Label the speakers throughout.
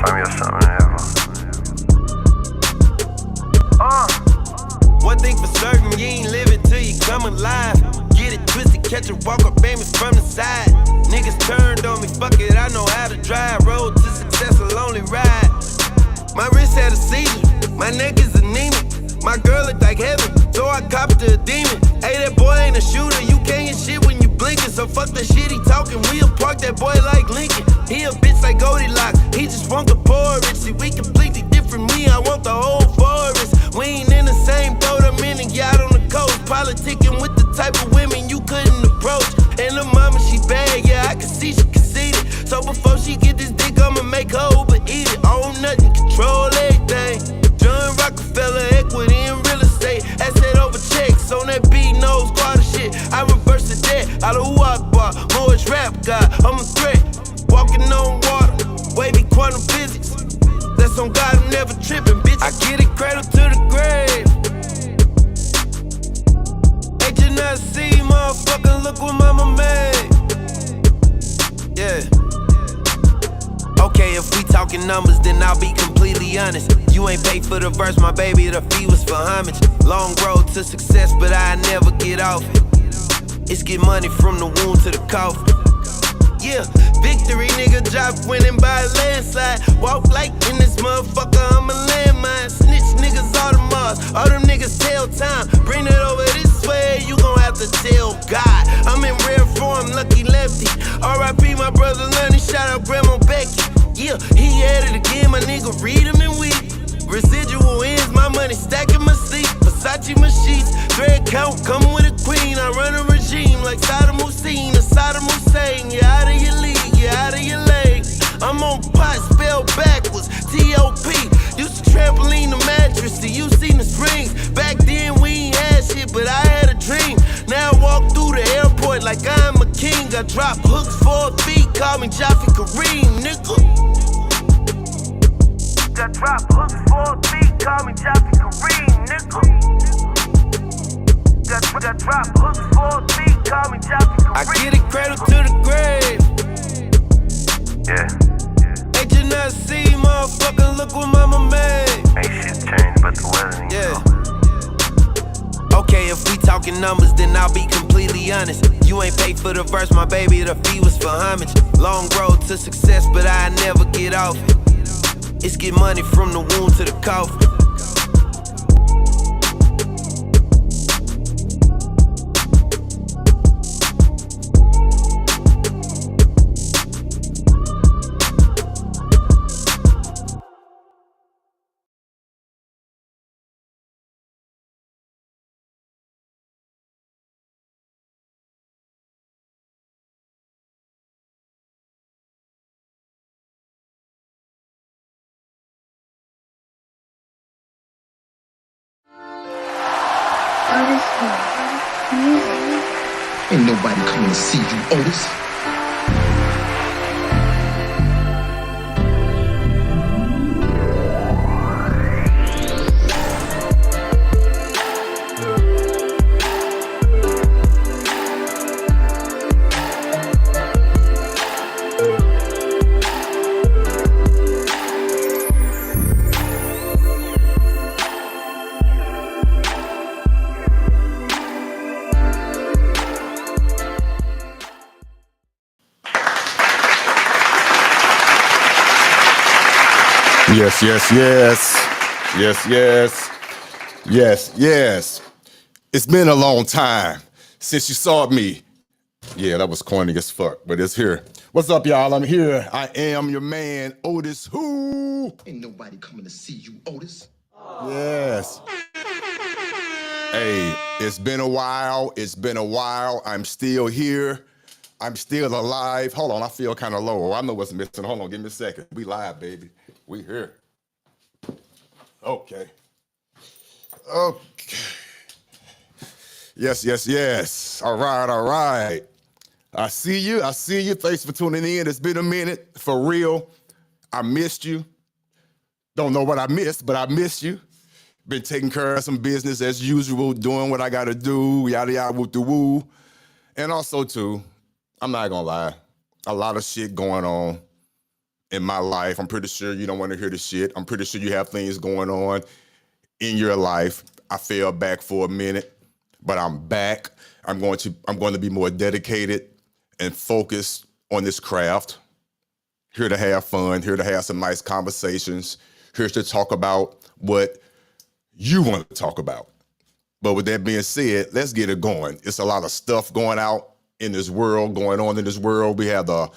Speaker 1: Tell me something ever.
Speaker 2: One thing for certain, you ain't living till you come alive. Get it twisted, catch a walker, famous from the side. Niggas turned on me, fuck it, I know how to drive. Road to success, a lonely ride. My wrist had a seizure, my neck is anemic. My girl look like heaven, so I copped her a demon. Hey, that boy ain't a shooter, you can't get shit when you blinking. So fuck the shit he talking, we'll park that boy like Lincoln. He a bitch like Goldilocks, he just want the porridge. See, we completely different, me, I want the whole forest. We ain't in the same boat, I'm in a yacht on the coast. Politicking with the type of women you couldn't approach. And the mama, she bad, yeah, I can see she conceited. So before she get this dick, I'ma make her Uber eat it. Own nothing, control everything. John Rockefeller, equity in real estate. Asset over checks, on that beat, no squad of shit. I reverse the debt, out of Walkbar, Morris rap guy, I'm a threat. Walking on water, wavy quantum physics. That's on God, I'm never tripping, bitch. I get it cradle to the grave. Ain't you not see, motherfucker, look what mama made. Yeah. Okay, if we talking numbers, then I'll be completely honest. You ain't paid for the verse, my baby, the fee was for homage. Long road to success, but I never get off it. It's get money from the wound to the coffin. Yeah, victory, nigga, drop winning by a landslide. Walk like in this motherfucker, I'm a landmine. Snitch niggas all the Mars, all them niggas tell time. Bring it over this way, you gon' have to tell God. I'm in rare form, lucky lefty. R.I.P. my brother Lenny, shout out Grandma Becky. Yeah, he at it again, my nigga, read him and weep. Residual ends, my money stacking my sleep. Versace my sheets, thread count, come with a queen. I run a regime like Saddam Hussein or Saddam Hussein. You're out of your league, you're out of your lane. I'm on pot, spelled backwards, T.O.P. Used to trampoline the mattress, till you seen the springs. Back then we ain't had shit, but I had a dream. Now I walk through the airport like I'm a king. I drop hooks 4 feet, call me Jaffe Kareem, nigga. I drop hooks 4 feet, call me Jaffe Kareem, nigga. I drop hooks 4 feet, call me Jaffe Kareem. I get it cradle to the grave.
Speaker 1: Yeah.
Speaker 2: Ain't you not see, motherfucker, look what mama made.
Speaker 1: Ain't shit changed but the weather.
Speaker 2: Yeah. Okay, if we talking numbers, then I'll be completely honest. You ain't paid for the verse, my baby, the fee was for homage. Long road to success, but I never get off it. It's get money from the wound to the coffin.
Speaker 3: OtisWho. Music.
Speaker 4: Ain't nobody coming to see you, Otis.
Speaker 5: Yes, yes, yes. Yes, yes. Yes, yes. It's been a long time since you saw me. Yeah, that was corny as fuck, but it's here. What's up, y'all? I'm here. I am your man, OtisWho.
Speaker 4: Ain't nobody coming to see you, Otis.
Speaker 5: Yes. Hey, it's been a while. It's been a while. I'm still here. I'm still alive. Hold on, I feel kind of low. I know what's missing. Hold on, give me a second. We live, baby. We here. Okay. Okay. Yes, yes, yes. All right, all right. I see you. I see you. Thanks for tuning in. It's been a minute. For real. I missed you. Don't know what I missed, but I missed you. Been taking care of some business as usual, doing what I got to do, yada, yada, woo, the woo. And also, too, I'm not going to lie, a lot of shit going on in my life. I'm pretty sure you don't want to hear the shit. I'm pretty sure you have things going on in your life. I fell back for a minute, but I'm back. I'm going to be more dedicated and focused on this craft. Here to have fun, here to have some nice conversations, here to talk about what you want to talk about. But with that being said, let's get it going. It's a lot of stuff going on in this world. We have the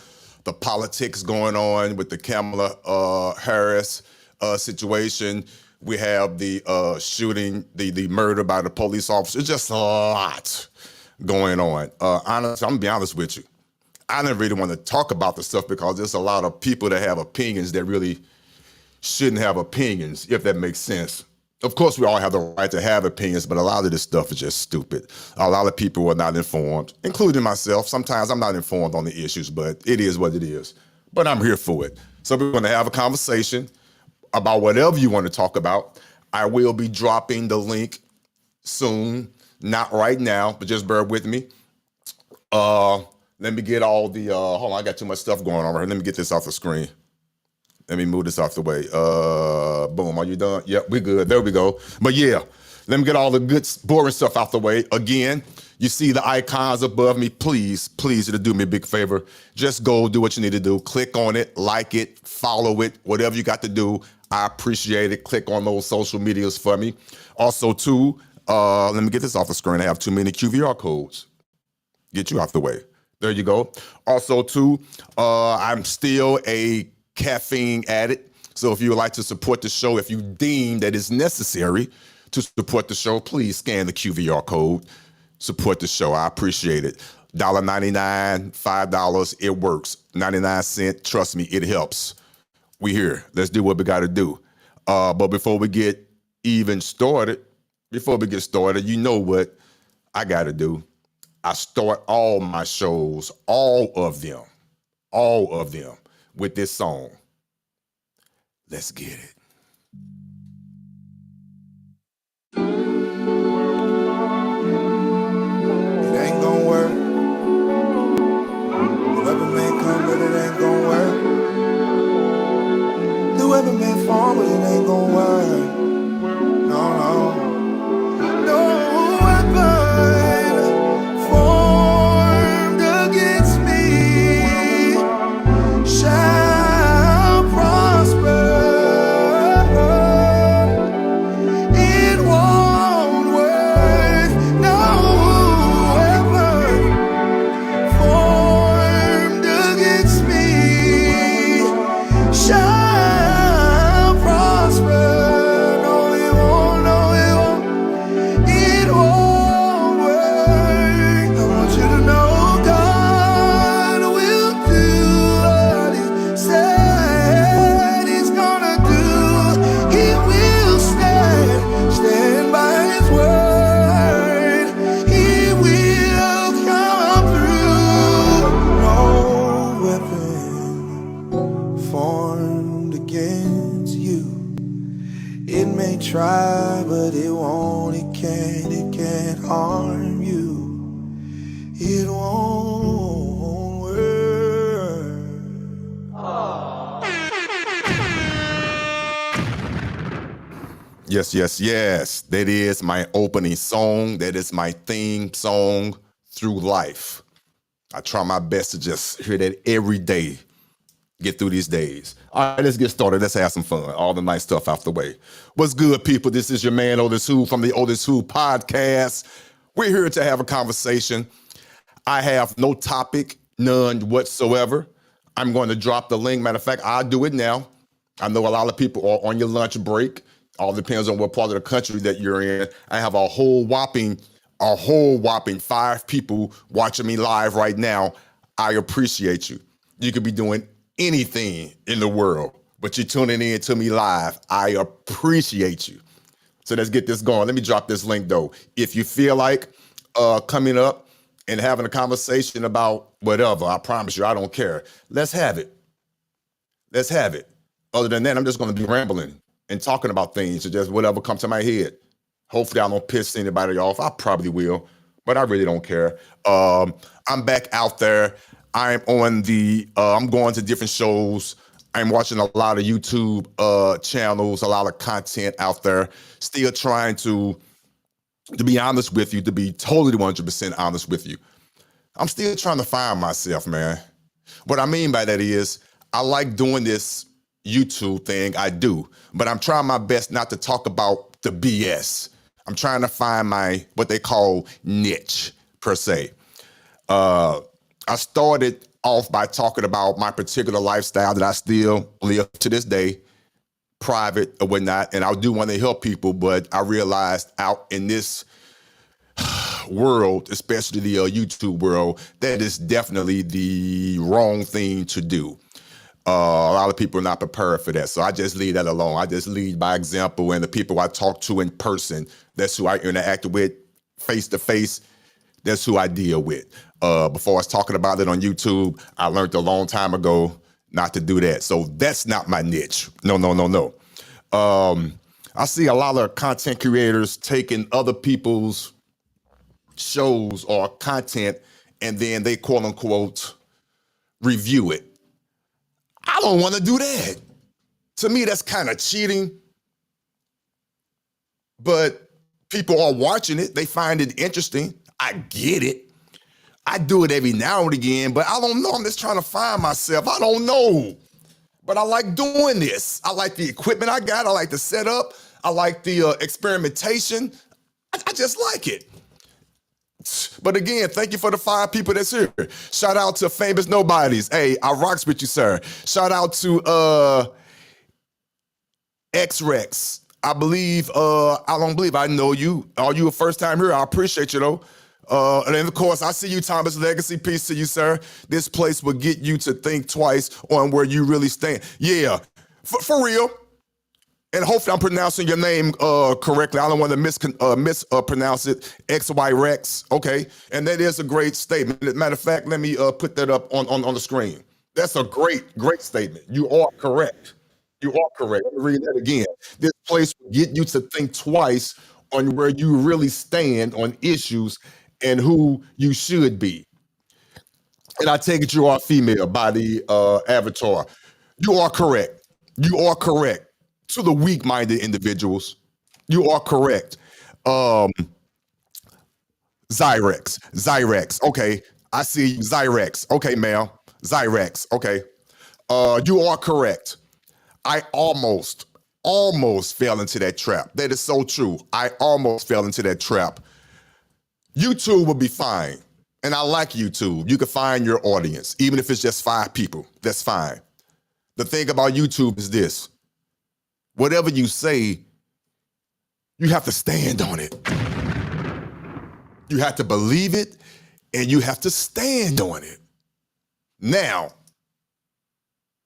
Speaker 5: politics going on with the Kamala Harris situation. We have the shooting, the murder by the police officer. It's just a lot going on. Honestly, I'm gonna be honest with you. I didn't really want to talk about the stuff because there's a lot of people that have opinions that really shouldn't have opinions, if that makes sense. Of course, we all have the right to have opinions, but a lot of this stuff is just stupid. A lot of people are not informed, including myself. Sometimes I'm not informed on the issues, but it is what it is. But I'm here for it. So we're going to have a conversation about whatever you want to talk about. I will be dropping the link soon, not right now, but just bear with me. Let me get all the, hold on, I got too much stuff going on right here. Let me get this off the screen. Let me move this off the way. Boom, are you done? Yep, we good, there we go. But yeah, let me get all the good, boring stuff out the way. Again, you see the icons above me. Please to do me a big favor. Just go do what you need to do. Click on it, like it, follow it, whatever you got to do. I appreciate it. Click on those social medias for me. Also too, let me get this off the screen. I have too many QVR codes. Get you out the way. There you go. Also too, I'm still a caffeine addict. So if you would like to support the show, if you deem that it's necessary to support the show, please scan the QVR code. Support the show. I appreciate it. $1.99, $5, it works. 99 cents, trust me, it helps. We here. Let's do what we got to do. But before we get started, you know what I got to do. I start all my shows, all of them, with this song. Let's get it.
Speaker 6: It ain't gonna work. The weapon may come, but it ain't gonna work. The weapon may fall, but it ain't gonna work. No. No weapon formed against me shall prosper. It won't work. No weapon formed against me shall prosper. No, it won't. No, it won't. It won't work. I want you to know God will do what He said He's gonna do. He will stand by His word. He will come through. No weapon formed against you. It may try, but it won't. It can't harm you. It won't work.
Speaker 5: Yes. That is my opening song. That is my theme song through life. I try my best to just hear that every day, get through these days. All right, let's get started. Let's have some fun. All the nice stuff out the way. What's good, people? This is your man, OtisWho, from the OtisWho podcast. We're here to have a conversation. I have no topic, none whatsoever. I'm going to drop the link. Matter of fact, I'll do it now. I know a lot of people are on your lunch break. All depends on what part of the country that you're in. I have a whole whopping 5 people watching me live right now. I appreciate you. You could be doing anything in the world, but you're tuning in to me live. I appreciate you. So let's get this going. Let me drop this link though. If you feel like coming up and having a conversation about whatever, I promise you, I don't care. Let's have it. Other than that, I'm just going to be rambling and talking about things or just whatever comes to my head. Hopefully I don't piss anybody off. I probably will, but I really don't care. I'm back out there. I'm on I'm going to different shows. I'm watching a lot of YouTube channels, a lot of content out there, still trying to be honest with you, to be totally 100% honest with you. I'm still trying to find myself, man. What I mean by that is I like doing this YouTube thing, I do, but I'm trying my best not to talk about the BS. I'm trying to find my, what they call niche, per se. I started off by talking about my particular lifestyle that I still live to this day, private or whatnot, and I do want to help people, but I realized out in this world, especially the YouTube world, that is definitely the wrong thing to do. A lot of people are not prepared for that, so I just leave that alone. I just lead by example, and the people I talk to in person, that's who I interact with face to face, that's who I deal with. Before I was talking about it on YouTube, I learned a long time ago not to do that. So that's not my niche. No. I see a lot of content creators taking other people's shows or content and then they quote unquote review it. I don't want to do that. To me, that's kind of cheating. But people are watching it. They find it interesting. I get it. I do it every now and again, but I don't know. I'm just trying to find myself. I don't know. But I like doing this. I like the equipment I got. I like the setup. I like the experimentation. I just like it. But again, thank you for the 5 people that's here. Shout out to Famous Nobodies. Hey, I rocks with you, sir. Shout out to X-Rex. I don't believe I know you. Are you a first time here? I appreciate you though. And then of course, I see you, Thomas Legacy. Peace to you, sir. This place will get you to think twice on where you really stand. Yeah, for real. And hopefully I'm pronouncing your name correctly. I don't want to mispronounce it. XY Rex. Okay. And that is a great statement. Matter of fact, let me put that up on the screen. That's a great statement. You are correct. You are correct. Let me read that again. This place will get you to think twice on where you really stand on issues and who you should be. And I take it you are female by the avatar. You are correct. You are correct. To the weak-minded individuals, you are correct. Zyrex. Okay, I see you. Zyrex. Okay, ma'am. Zyrex. Okay. You are correct. I almost fell into that trap. That is so true. I almost fell into that trap. YouTube will be fine. And I like YouTube. You can find your audience, even if it's just 5 people. That's fine. The thing about YouTube is this. Whatever you say, you have to stand on it. You have to believe it, and you have to stand on it. Now,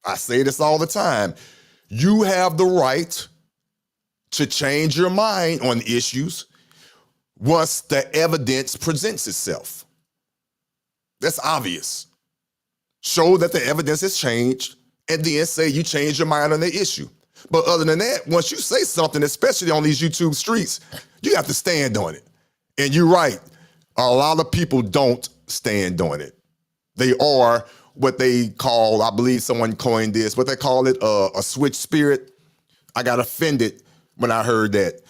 Speaker 5: I say this all the time. You have the right to change your mind on issues once the evidence presents itself. That's obvious. Show that the evidence has changed, and then say you changed your mind on the issue. But other than that, once you say something, especially on these YouTube streets, you have to stand on it. And you're right. A lot of people don't stand on it. They are what they call, I believe someone coined this, what they call it, a switch spirit. I got offended when I heard that.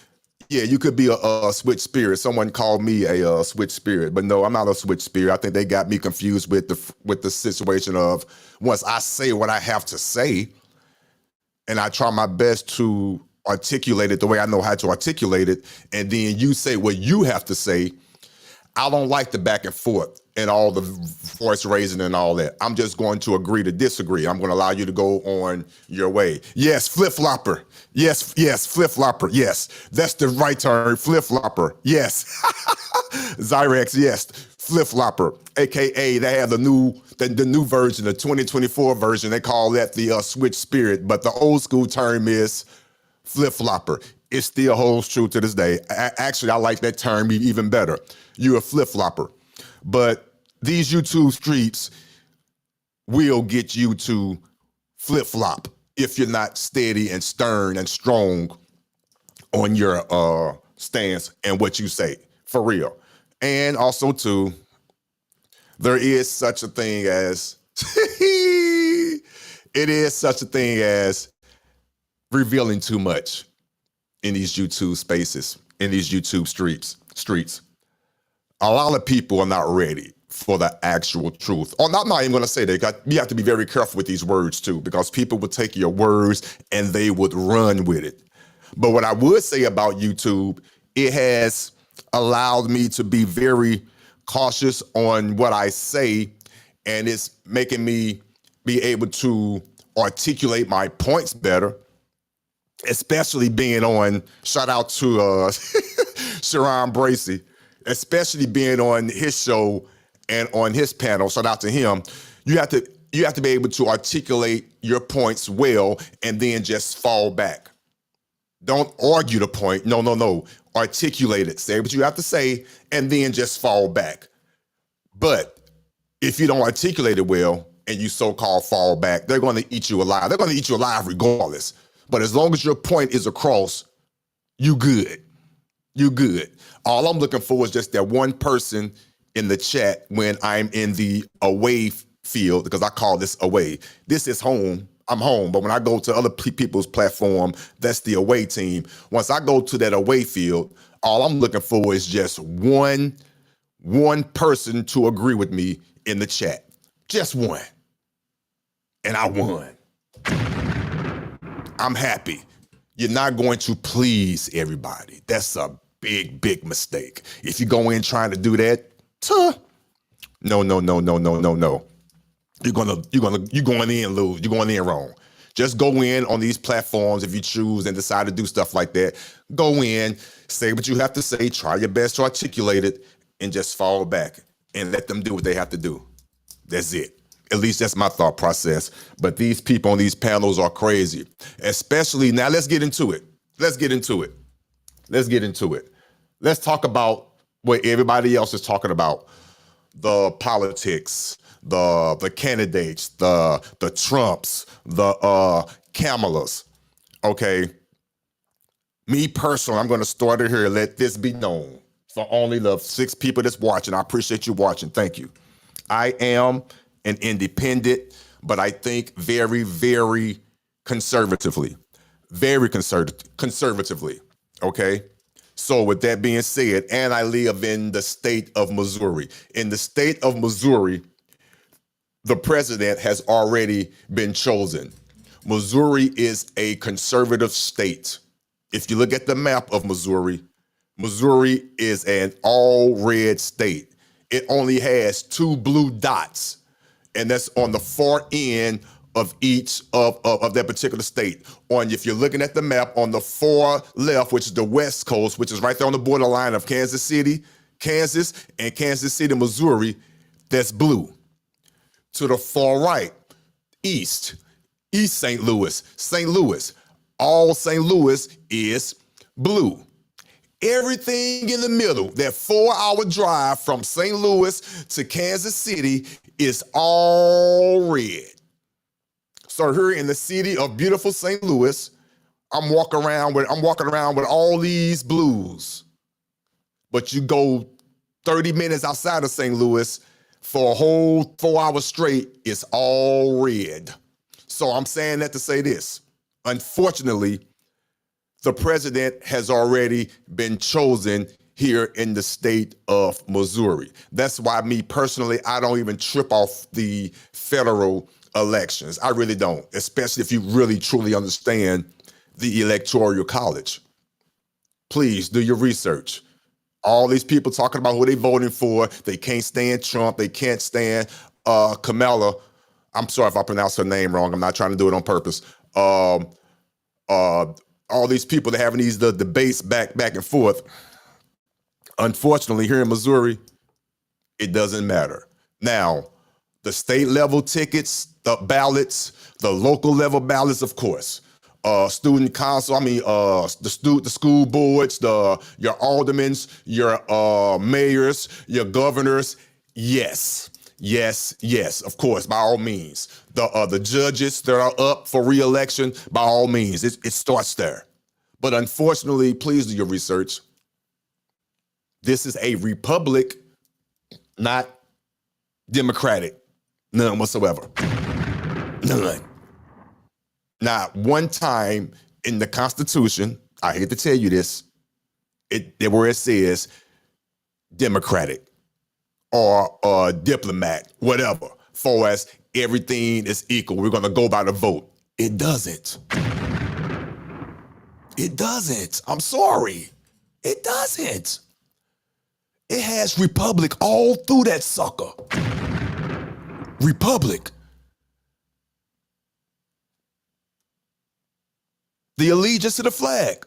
Speaker 5: Yeah, you could be a switch spirit. Someone called me a switch spirit, but no, I'm not a switch spirit. I think they got me confused with the situation of once I say what I have to say, and I try my best to articulate it the way I know how to articulate it, and then you say what you have to say. I don't like the back and forth and all the voice raising and all that. I'm just going to agree to disagree. I'm going to allow you to go on your way. Yes, flip-flopper. Yes, flip-flopper. Yes, that's the right term, flip-flopper. Yes. Zyrex, yes, flip-flopper, AKA they have the new version, the 2024 version. They call that the switch spirit, but the old school term is flip-flopper. It still holds true to this day. Actually, I like that term even better. You're a flip-flopper. But these YouTube streets will get you to flip-flop if you're not steady and stern and strong on your stance and what you say, for real. And also, too, there is such a thing as, it is such a thing as revealing too much in these YouTube spaces, in these YouTube streets. A lot of people are not ready for the actual truth. I'm not even going to say that. You have to be very careful with these words too, because people would take your words and they would run with it. But what I would say about YouTube, it has allowed me to be very cautious on what I say, and it's making me be able to articulate my points better, especially being on, shout out to Sharon Bracey, especially being on his show and on his panel, shout out to him. You have to be able to articulate your points well and then just fall back. Don't argue the point. No. Articulate it. Say what you have to say and then just fall back. But if you don't articulate it well and you so-called fall back, they're going to eat you alive. They're going to eat you alive regardless. But as long as your point is across, you good. You good. All I'm looking for is just that one person in the chat when I'm in the away field, because I call this away. This is home. I'm home. But when I go to other people's platform, that's the away team. Once I go to that away field, all I'm looking for is just one person to agree with me in the chat. Just one. And I won. I'm happy. You're not going to please everybody. That's a big mistake. If you go in trying to do that, no. You're going in lose. You're going in wrong. Just go in on these platforms if you choose and decide to do stuff like that. Go in, say what you have to say, try your best to articulate it, and just fall back and let them do what they have to do. That's it. At least that's my thought process. But these people on these panels are crazy. Especially, now let's get into it. Let's talk about what everybody else is talking about. The politics, the candidates, the Trumps, the Kamalas. Okay. Me personally, I'm going to start it here. Let this be known for only the 6 people that's watching. I appreciate you watching. Thank you. I am an independent, but I think very conservatively. Very conservatively. Okay. So with that being said, and I live in the state of Missouri. In the state of Missouri, the president has already been chosen. Missouri is a conservative state. If you look at the map of Missouri, Missouri is an all-red state. It only has 2 blue dots, and that's on the far end of each of that particular state. If you're looking at the map on the far left, which is the West Coast, which is right there on the borderline of Kansas City, Kansas, and Kansas City, Missouri, that's blue. To the far right, East St. Louis. All St. Louis is blue. Everything in the middle, that 4-hour drive from St. Louis to Kansas City, is all red. So here in the city of beautiful St. Louis, I'm walking around with all these blues. But you go 30 minutes outside of St. Louis, for a whole 4 hours straight, it's all red. So I'm saying that to say this. Unfortunately, the president has already been chosen here in the state of Missouri. That's why me personally, I don't even trip off the federal elections. I really don't, especially if you really truly understand the Electoral College. Please do your research. All these people talking about who they voting for, they can't stand Trump, they can't stand Kamala. I'm sorry if I pronounced her name wrong. I'm not trying to do it on purpose. All these people that having these debates back and forth. Unfortunately, here in Missouri, it doesn't matter. Now, the state level tickets, the ballots, the local level ballots, of course. Student council, the school boards, your aldermans, your mayors, your governors. Yes, of course, by all means. The judges that are up for re-election, by all means, it starts there. But unfortunately, please do your research. This is a republic, not democratic. None whatsoever. None. Not one time in the Constitution, I hate to tell you this, where it says Democratic or diplomat, whatever, far as everything is equal. We're going to go by the vote. It doesn't. It doesn't. I'm sorry. It doesn't. It has Republic all through that sucker. Republic. The allegiance to the flag.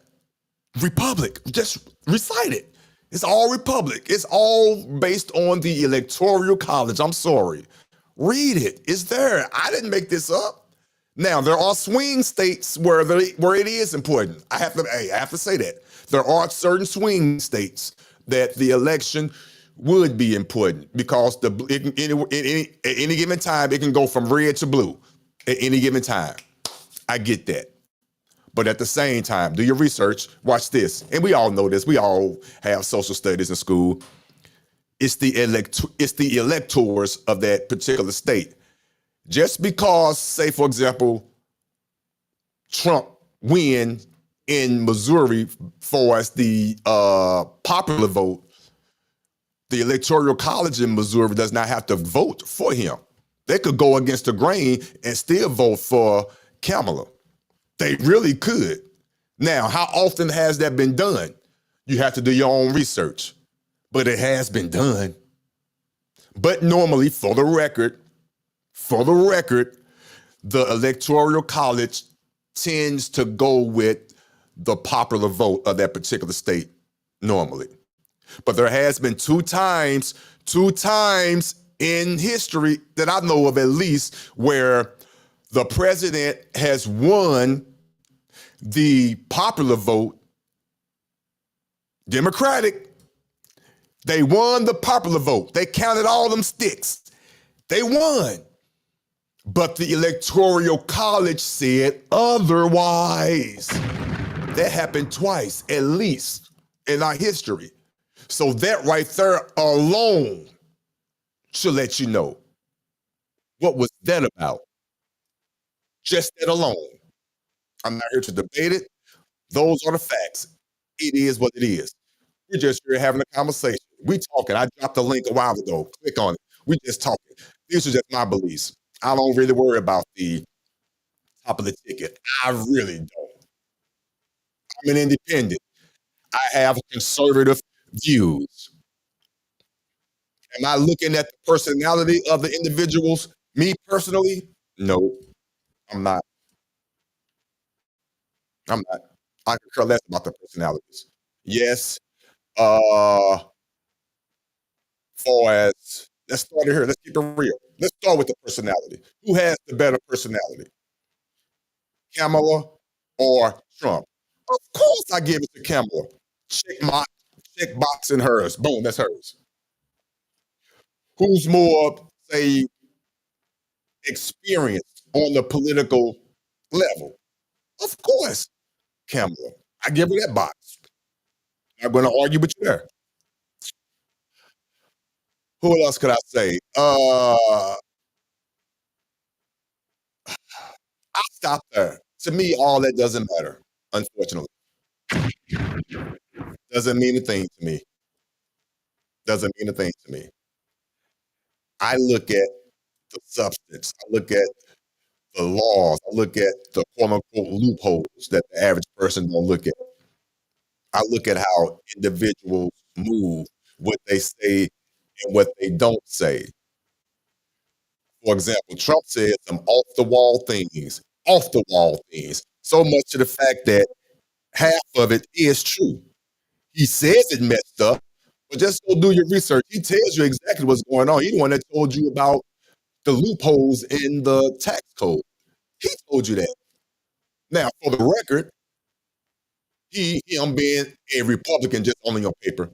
Speaker 5: Republic. Just recite it. It's all Republic. It's all based on the Electoral College. I'm sorry. Read it. It's there. I didn't make this up. Now, there are swing states where it is important. I have to say that. There are certain swing states that the election would be important because at any given time, it can go from red to blue at any given time. I get that. But at the same time, do your research, watch this. And we all know this. We all have social studies in school. It's the electors of that particular state. Just because, say, for example, Trump win in Missouri for as the popular vote, the Electoral College in Missouri does not have to vote for him. They could go against the grain and still vote for Kamala. They really could. Now, how often has that been done? You have to do your own research, but it has been done. But normally, for the record, the Electoral College tends to go with the popular vote of that particular state normally. But there has been two times in history that I know of at least where the president has won the popular vote, Democratic. They won the popular vote. They counted all them sticks. They won. But the Electoral College said otherwise. That happened twice, at least, in our history. So that right there alone should let you know. What was that about? Just that alone. I'm not here to debate it. Those are the facts. It is what it is. We're just here having a conversation. We talking. I dropped the link a while ago. Click on it. We just talking. These are just my beliefs. I don't really worry about the top of the ticket. I really don't. I'm an independent. I have conservative views. Am I looking at the personality of the individuals? Me personally? No, I'm not. I'm not. I could care less about the personalities. Yes, uh, far as let's start it here. Let's keep it real. Let's start with the personality. Who has the better personality? Kamala or Trump? Of course I give it to Kamala. Check box in hers. Boom, that's hers. Who's more, say, experienced on the political level? Of course, Kamala. I give her that box. I'm going to argue with you there. Who else could I say? I'll stop there. To me, all that doesn't matter, unfortunately. Doesn't mean a thing to me. Doesn't mean a thing to me. I look at the substance. I look at the laws. I look at the quote unquote loopholes that the average person don't look at. I look at how individuals move, what they say and what they don't say. For example, Trump said some off the wall things, so much to the fact that half of it is true. He says it messed up, but just go do your research. He tells you exactly what's going on. He's the one that told you about the loopholes in the tax code. He told you that. Now, for the record, him being a Republican just only on paper,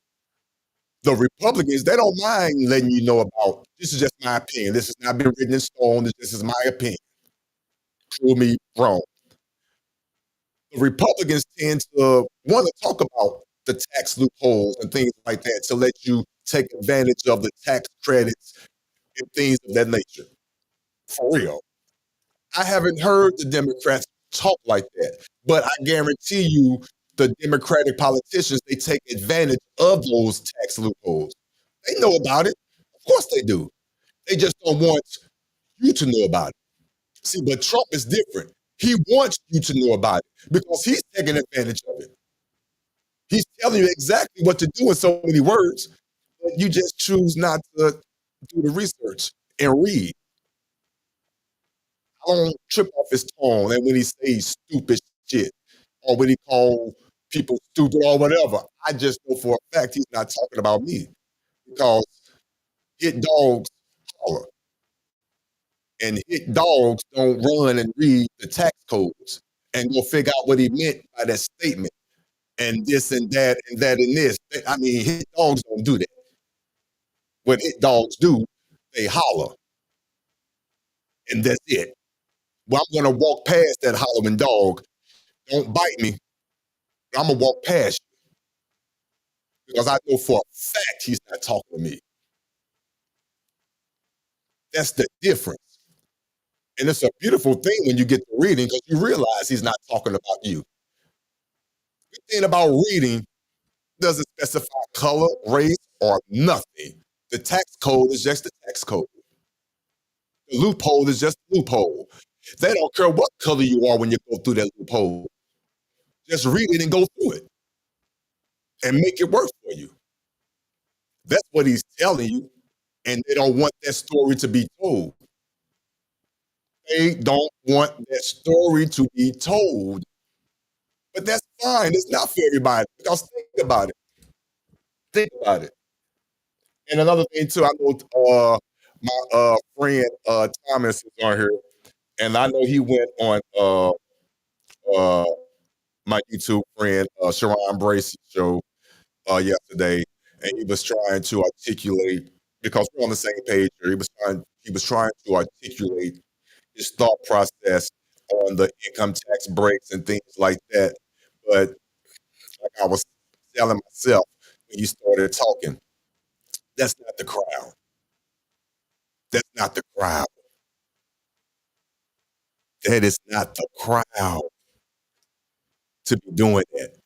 Speaker 5: the Republicans, they don't mind letting you know about, this is just my opinion. This has not been written in stone. This is my opinion. Prove me wrong. The Republicans tend to want to talk about the tax loopholes and things like that to let you take advantage of the tax credits and things of that nature. For real. I haven't heard the Democrats talk like that. But I guarantee you, the Democratic politicians, they take advantage of those tax loopholes. They know about it. Of course they do. They just don't want you to know about it. See, but Trump is different. He wants you to know about it because he's taking advantage of it. He's telling you exactly what to do in so many words, but you just choose not to do the research and read. I don't trip off his tone and when he says stupid shit or when he calls people stupid or whatever. I just know for a fact he's not talking about me because hit dogs holler. And hit dogs don't run and read the tax codes and go figure out what he meant by that statement and this and that and that and this. I mean, hit dogs don't do that. What hit dogs do, they holler. And that's it. Well, I'm gonna walk past that hollering dog. Don't bite me. I'm gonna walk past you because I know for a fact he's not talking to me. That's the difference. And it's a beautiful thing when you get to reading because you realize he's not talking about you. The thing about reading doesn't specify color, race, or nothing. The tax code is just the tax code. The loophole is just the loophole. They don't care what color you are when you go through that loophole. Just read it and go through it and make it work for you. That's what he's telling you. And they don't want that story to be told. They don't want that story to be told. But that's fine. It's not for everybody. Because think about it. Think about it. And another thing too, I know my friend Thomas is on here, and I know he went on my YouTube friend Sharon Bracey's show yesterday, and he was trying to articulate because we're on the same page here. He was trying to articulate his thought process on the income tax breaks and things like that. But like I was telling myself when you started talking, that's not the crowd. That's not the crowd. That is not the crowd to be doing that.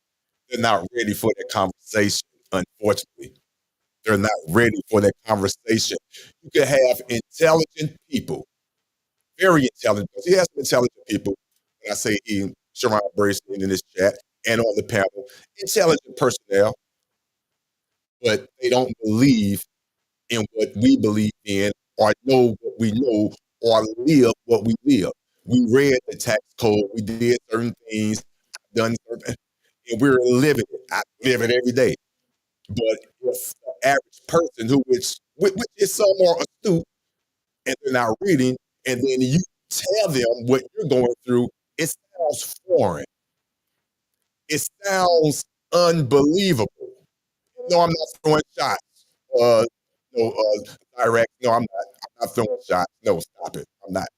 Speaker 5: They're not ready for that conversation, unfortunately. They're not ready for that conversation. You can have intelligent people, very intelligent. He has some intelligent people. When I say he, Sharon Bracey in this chat and on the panel, intelligent personnel, but they don't believe in what we believe in or know what we know or live what we live. We read the tax code, we did certain things, done certain, and we're living it. I live it every day. But if the average person which is some more astute and they're not reading, and then you tell them what you're going through, it sounds foreign. It sounds unbelievable. No, I'm not throwing shots. Direct. No, I'm not throwing shots. No, stop it. I'm not.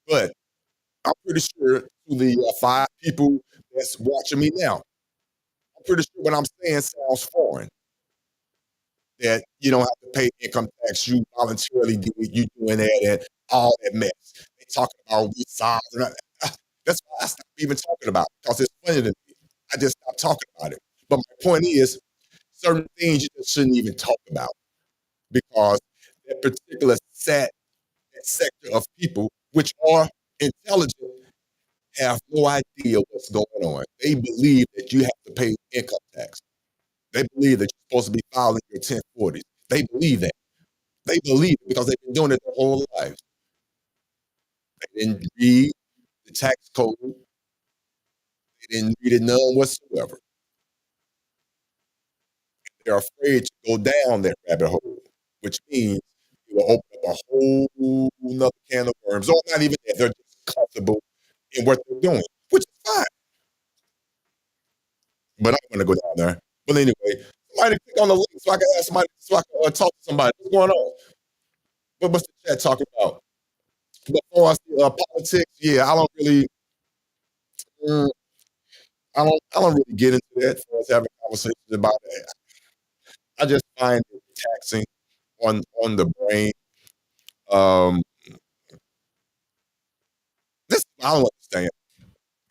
Speaker 5: But I'm pretty sure to the 5 people that's watching me now, I'm pretty sure what I'm saying sounds foreign. That you don't have to pay income tax, you voluntarily do it, you doing that and all that mess. They talking about we size. That's why I stopped even talking about it, because it's funny to me. I just stopped talking about it. But my point is, certain things you just shouldn't even talk about because that particular sector of people, which are intelligent, have no idea what's going on. They believe that you have to pay income tax. They believe that you're supposed to be filing your 1040s. They believe that. They believe it because they've been doing it their whole lives. They didn't read the tax code. They didn't read it none whatsoever. They're afraid to go down that rabbit hole, which means it will open up a whole nother can of worms. Or not even that. They're just comfortable in what they're doing, which is fine. But I'm going to go down there. But anyway, somebody click on the link so I can ask somebody, so I can talk to somebody. What's going on? What's the chat talking about? Before I see politics, yeah, I don't really, I don't really get into that for us having conversations about that. I just find it taxing on the brain. This I don't understand.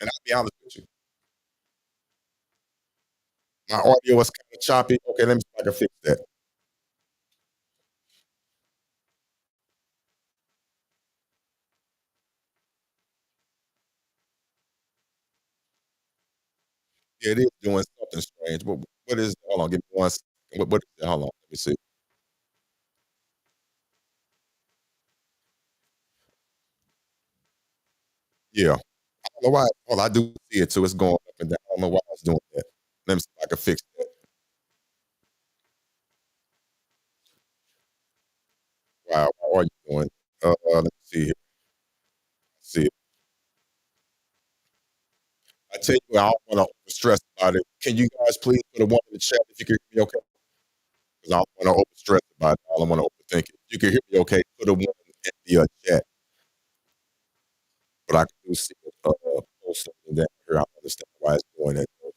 Speaker 5: And I'll be honest with you, my audio was kind of choppy. Okay, let me see if I can fix that. Yeah, it is doing something strange. What is? Hold on, give me one. What is it? Hold on, let me see. Yeah, I don't know why. Well, I do see it too. It's going up and down. I don't know why it's doing that. Let me see if I can fix that. Wow, how are you doing? Let me see here. See it. I tell you, I don't want to stress about it. Can you guys please put a one in the chat if you can hear me okay? Because I don't want to overstress about it. I don't want to overthink it. If you can hear me okay, put a one in the chat. But I can do see it posting down here. I understand why it's doing it. So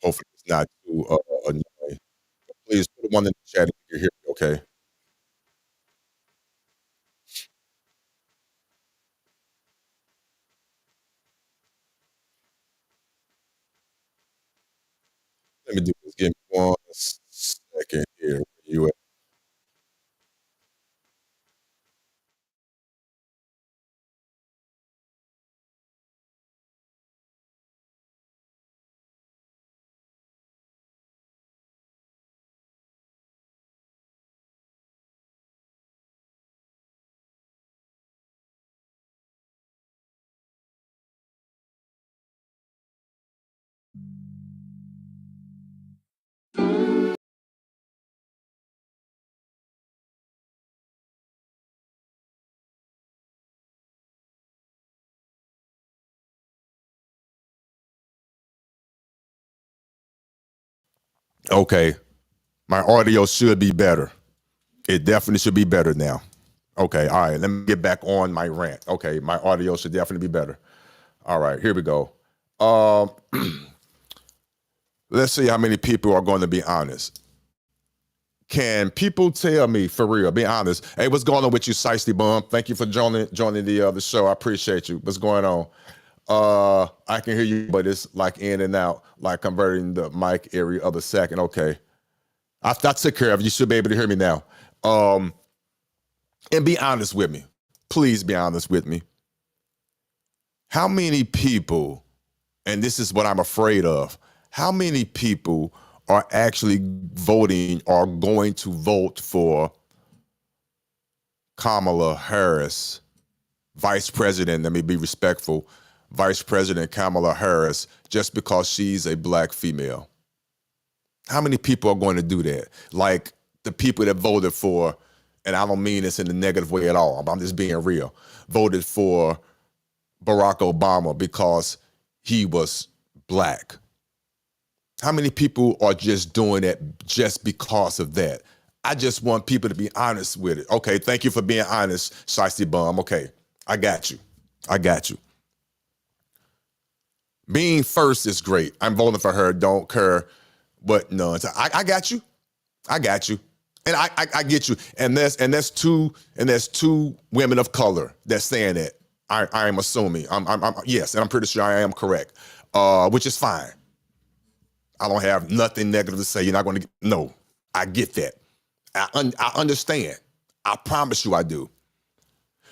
Speaker 5: hopefully it's not too annoying. Please put a one in the chat if you can hear me okay. Let me do this. Give me one second here. Where you at? Okay. My audio should be better. It definitely should be better now. Okay, all right. Let me get back on my rant. Okay, my audio should definitely be better. All right, here we go. Um, let's see how many people are going to be honest. Can people tell me for real? Be honest. Hey, what's going on with you, Shiesty Bum? Thank you for joining the show. I appreciate you. What's going on? I can hear you, but it's like in and out, like converting the mic every other second. Okay, I took care of it. You should be able to hear me now. And be honest with me. Please be honest with me. How many people, and this is what I'm afraid of, how many people are actually voting or going to vote for Kamala Harris, Vice President, let me be respectful, Vice President Kamala Harris, just because she's a black female? How many people are going to do that? Like the people that voted for, and I don't mean this in a negative way at all, I'm just being real, voted for Barack Obama because he was black. How many people are just doing it just because of that? I just want people to be honest with it. Okay, thank you for being honest, Shiesty Bum. Okay, I got you. I got you. Being first is great. I'm voting for her. Don't care what none. I got you. I got you. And I get you. And there's two women of color that's saying that. I am assuming. Yes, and I'm pretty sure I am correct. Which is fine. I don't have nothing negative to say. You're not going to no. I get that. I understand. I promise you I do.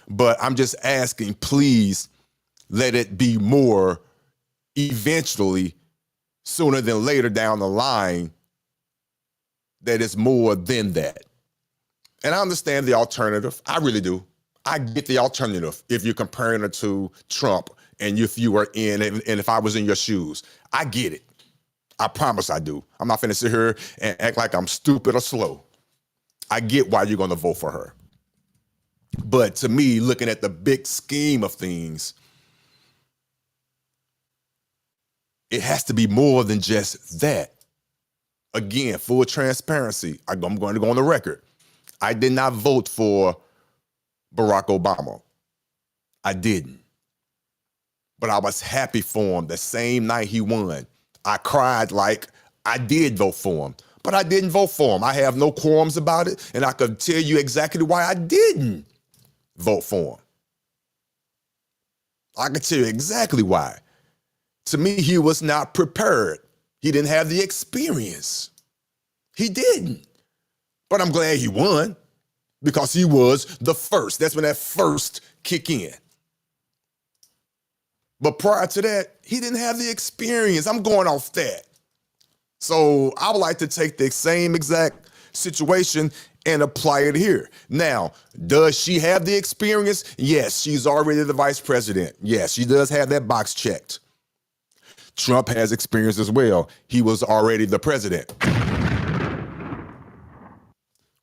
Speaker 5: But I'm just asking, please let it be more eventually, sooner than later down the line, that it's more than that. And I understand the alternative. I really do. I get the alternative if you're comparing it to Trump and if you were in, and if I was in your shoes. I get it. I promise I do. I'm not finna sit here and act like I'm stupid or slow. I get why you're gonna vote for her. But to me, looking at the big scheme of things, it has to be more than just that. Again, full transparency. I'm going to go on the record. I did not vote for Barack Obama. I didn't. But I was happy for him the same night he won. I cried like I did vote for him, but I didn't vote for him. I have no qualms about it, and I could tell you exactly why I didn't vote for him. I could tell you exactly why. To me, he was not prepared. He didn't have the experience. He didn't. But I'm glad he won because he was the first. That's when that first kick in. But prior to that, he didn't have the experience. I'm going off that. So I would like to take the same exact situation and apply it here. Now, does she have the experience? Yes, she's already the vice president. Yes, she does have that box checked. Trump has experience as well. He was already the president.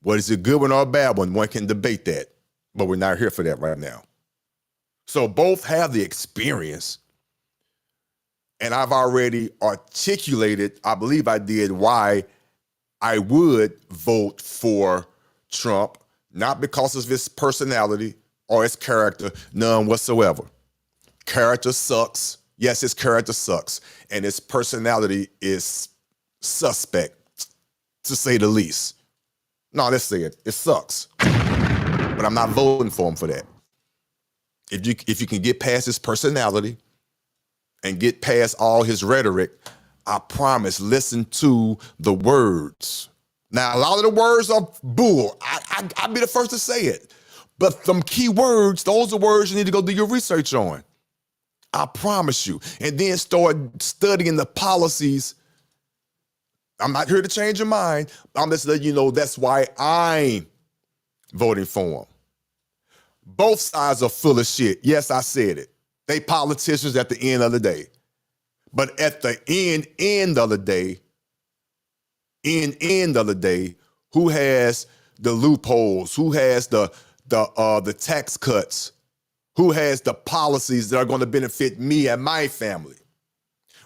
Speaker 5: What is a good one or a bad one? One can debate that, but we're not here for that right now. So both have the experience. And I've already articulated, I believe I did, why I would vote for Trump, not because of his personality or his character, none whatsoever. Character sucks. Yes, his character sucks. And his personality is suspect, to say the least. No, let's say it. It sucks. But I'm not voting for him for that. If you can get past his personality and get past all his rhetoric, I promise, listen to the words. Now, a lot of the words are bull. I'll be the first to say it. But them key words, those are words you need to go do your research on. I promise you. And then start studying the policies. I'm not here to change your mind. I'm just letting you know that's why I'm voting for him. Both sides are full of shit. Yes, I said it. They politicians at the end of the day. But at the end of the day, who has the loopholes? Who has the tax cuts? Who has the policies that are going to benefit me and my family?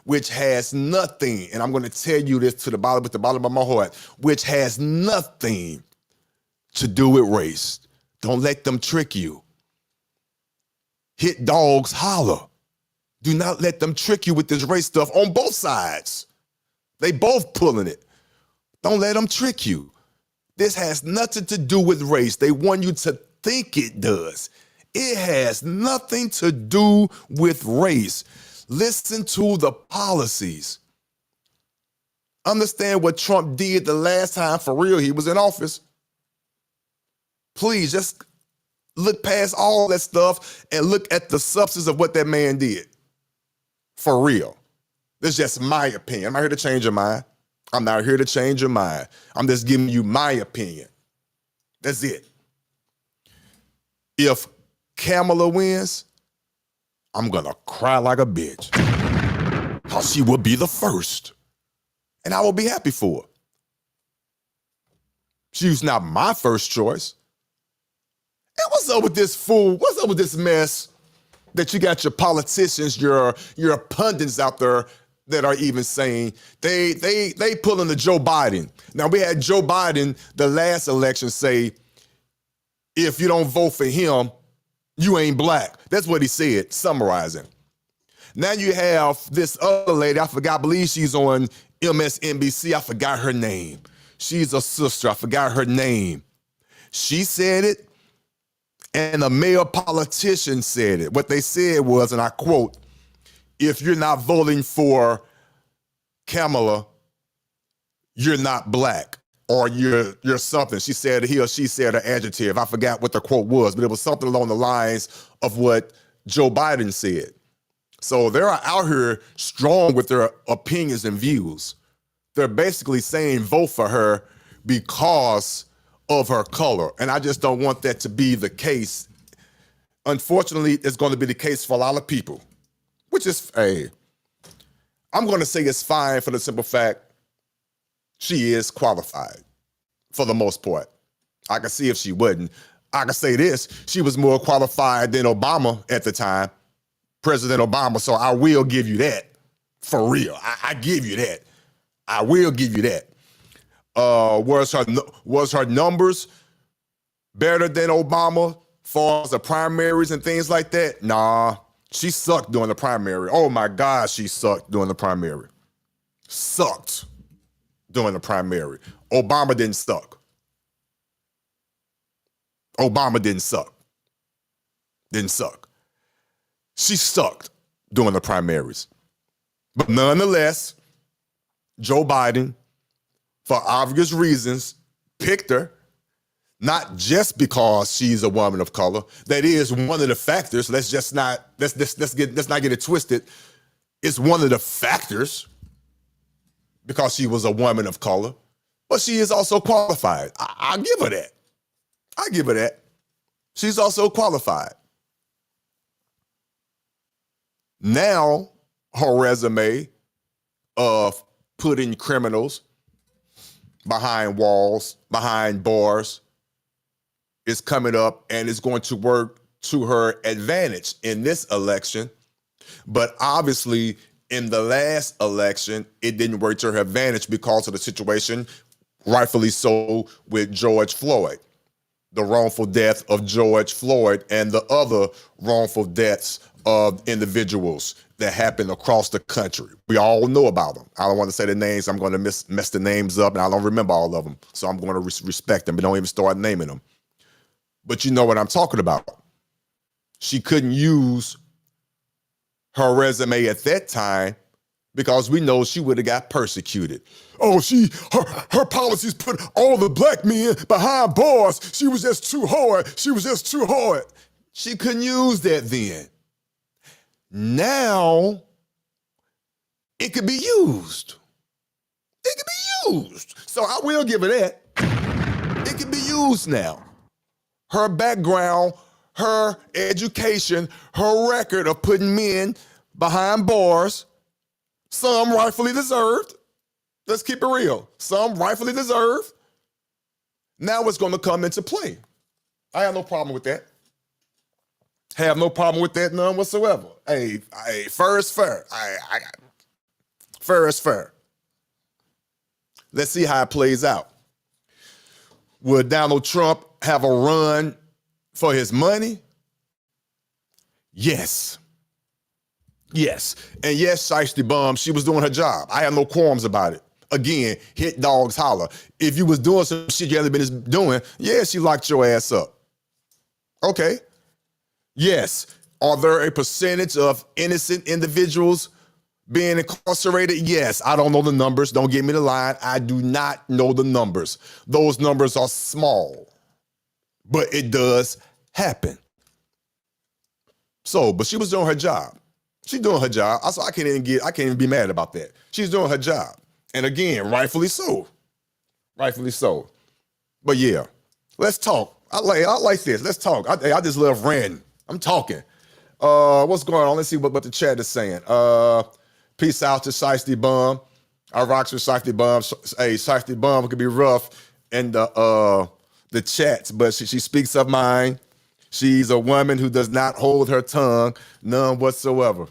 Speaker 5: Which has nothing, and I'm going to tell you this with the bottom of my heart, which has nothing to do with race. Don't let them trick you. Hit dogs holler. Do not let them trick you with this race stuff on both sides. They both pulling it. Don't let them trick you. This has nothing to do with race. They want you to think it does. It has nothing to do with race. Listen to the policies. Understand what Trump did the last time for real he was in office. Please just look past all that stuff and look at the substance of what that man did. For real. This is just my opinion. I'm not here to change your mind. I'm not here to change your mind. I'm just giving you my opinion. That's it. If Kamala wins, I'm gonna cry like a bitch. Because she will be the first. And I will be happy for her. She's not my first choice. And what's up with this fool? What's up with this mess that you got your politicians, your pundits out there that are even saying they pulling the Joe Biden. Now we had Joe Biden the last election say, if you don't vote for him, you ain't black. That's what he said, summarizing. Now you have this other lady, I believe she's on MSNBC, I forgot her name. She's a sister, I forgot her name. She said it, and a male politician said it. What they said was, and I quote, if you're not voting for Kamala, you're not black, or you're something. She said, he or she said an adjective. I forgot what the quote was, but it was something along the lines of what Joe Biden said. So they're out here strong with their opinions and views. They're basically saying vote for her because of her color. And I just don't want that to be the case. Unfortunately, it's going to be the case for a lot of people, which is, hey, I'm going to say it's fine for the simple fact she is qualified for the most part. I can see if she wouldn't. I can say this, she was more qualified than Obama at the time, President Obama, so I will give you that, for real. I give you that. I will give you that. Was her numbers better than Obama far as the primaries and things like that? Nah, she sucked during the primary. Oh my God, she sucked during the primary. Sucked during the primary. Obama didn't suck. Obama didn't suck. Didn't suck. She sucked during the primaries. But nonetheless, Joe Biden, for obvious reasons, picked her, not just because she's a woman of color. That is one of the factors. Let's not get it twisted. It's one of the factors because she was a woman of color, but she is also qualified. I'll give her that. I give her that. She's also qualified. Now, her resume of putting criminals behind walls, behind bars, is coming up and is going to work to her advantage in this election. But obviously, in the last election, it didn't work to her advantage because of the situation, rightfully so, with George Floyd, the wrongful death of George Floyd and the other wrongful deaths of individuals that happened across the country. We all know about them. I don't want to say the names. I'm going to mess the names up, and I don't remember all of them. So I'm going to respect them, but don't even start naming them. But you know what I'm talking about. She couldn't use her resume at that time because we know she would have got persecuted. Oh, her policies put all the black men behind bars. She was just too hard. She was just too hard. She couldn't use that then. Now, it could be used. It could be used. So I will give her that. It could be used now. Her background, her education, her record of putting men behind bars, some rightfully deserved. Let's keep it real. Some rightfully deserved. Now it's going to come into play. I have no problem with that. Have no problem with that, none whatsoever. Hey, fair is fair. Fair is fair. Let's see how it plays out. Will Donald Trump have a run for his money? Yes. Yes. And yes, Shiesty Bum, she was doing her job. I have no qualms about it. Again, hit dogs holler. If you was doing some shit you haven't been doing, yeah, she locked your ass up. Okay. Yes. Are there a percentage of innocent individuals being incarcerated? Yes. I don't know the numbers. Don't get me the line. I do not know the numbers. Those numbers are small, but it does happen. So, but she was doing her job. She's doing her job. I can't even be mad about that. She's doing her job. And again, rightfully so. Rightfully so. But yeah, let's talk. I like this. Let's talk. I just love ranting. I'm talking. What's going on? Let's see what the chat is saying. Peace out to Shiesty Bum. I rocks with Shiesty Bum. Hey, Shiesty Bum could be rough in the chats, but she speaks her mind. She's a woman who does not hold her tongue, none whatsoever.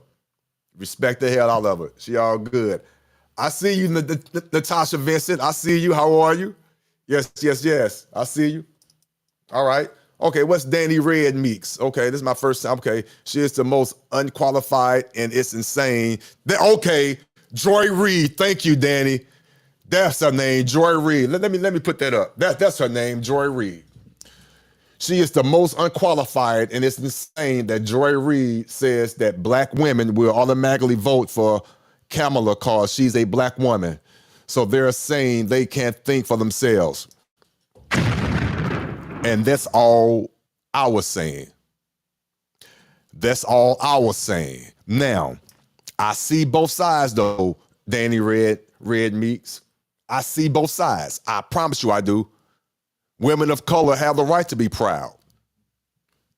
Speaker 5: Respect the hell out of her. She all good. I see you, Natasha Vincent. I see you. How are you? Yes. I see you. All right. Okay, what's Danny Red Meeks? Okay, this is my first time. Okay, she is the most unqualified, and it's insane. Okay, Joy Reid. Thank you, Danny. That's her name, Joy Reid. Let me put that up. That's her name, Joy Reid. She is the most unqualified, and it's insane that Joy Reid says that black women will automatically vote for Kamala because she's a black woman. So they're saying they can't think for themselves. And that's all I was saying. That's all I was saying. Now, I see both sides though, Danny Red Meeks. I see both sides. I promise you I do. Women of color have the right to be proud.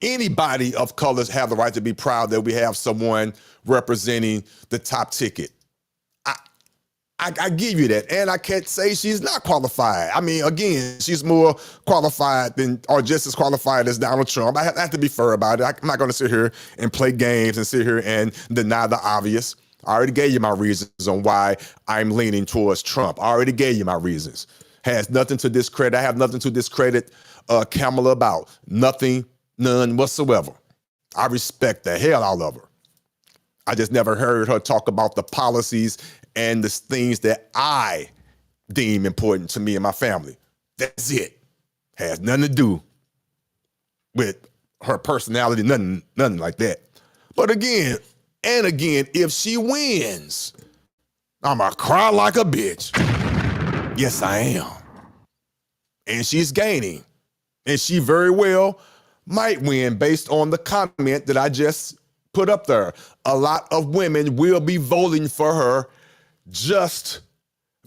Speaker 5: Anybody of color have the right to be proud that we have someone representing the top ticket. I give you that. And I can't say she's not qualified. I mean, again, she's more qualified than, or just as qualified as Donald Trump. I have to be fair about it. I'm not going to sit here and play games and sit here and deny the obvious. I already gave you my reasons on why I'm leaning towards Trump. I already gave you my reasons. Has nothing to discredit. I have nothing to discredit Kamala about. Nothing, none whatsoever. I respect the hell out of her. I just never heard her talk about the policies and the things that I deem important to me and my family. That's it. Has nothing to do with her personality, nothing like that. But again, if she wins, I'ma cry like a bitch. Yes, I am. And she's gaining. And she very well might win based on the comment that I just put up there. A lot of women will be voting for her just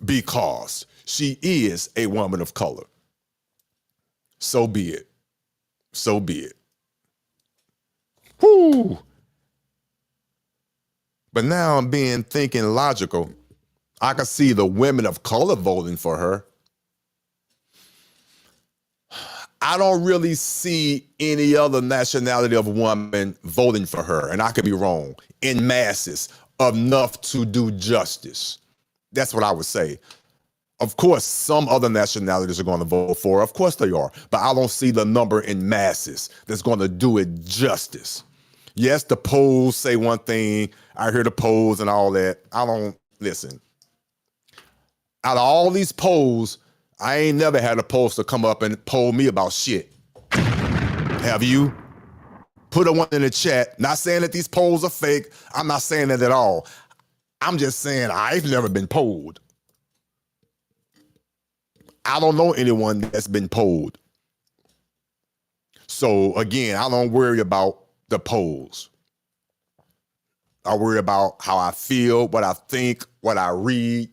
Speaker 5: because she is a woman of color. So be it. So be it. Whoo. But now I'm thinking logical. I can see the women of color voting for her. I don't really see any other nationality of woman voting for her, and I could be wrong, in masses, enough to do justice. That's what I would say. Of course, some other nationalities are going to vote for her. Of course they are. But I don't see the number in masses that's going to do it justice. Yes, the polls say one thing. I hear the polls and all that. I don't listen. Out of all these polls, I ain't never had a pollster come up and poll me about shit. Have you? Put a one in the chat. Not saying that these polls are fake. I'm not saying that at all. I'm just saying I've never been polled. I don't know anyone that's been polled. So again, I don't worry about the polls. I worry about how I feel, what I think, what I read,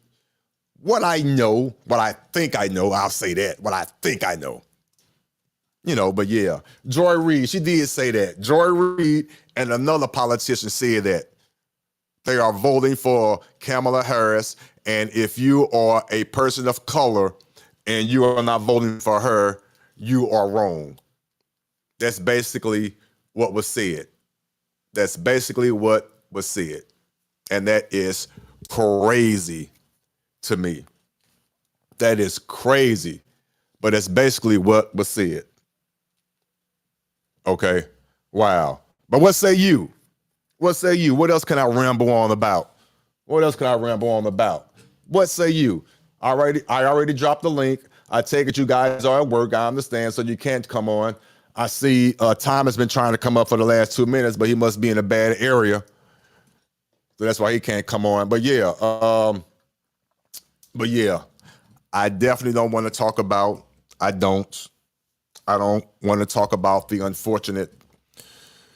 Speaker 5: what I know, what I think I know. I'll say that, what I think I know. You know, but yeah, Joy Reid, she did say that. Joy Reid and another politician said that they are voting for Kamala Harris, and if you are a person of color and you are not voting for her, you are wrong. That's basically what was said. That's basically what was said. And that is crazy to me. That is crazy. But it's basically what was said. Okay? Wow. But what say you? What say you? What else can I ramble on about? What else can I ramble on about? What say you? I already dropped the link. I take it you guys are at work. I understand, so you can't come on. I see Tom has been trying to come up for the last 2 minutes, but he must be in a bad area. So that's why he can't come on. But yeah, I definitely don't want to talk about, I don't want to talk about the unfortunate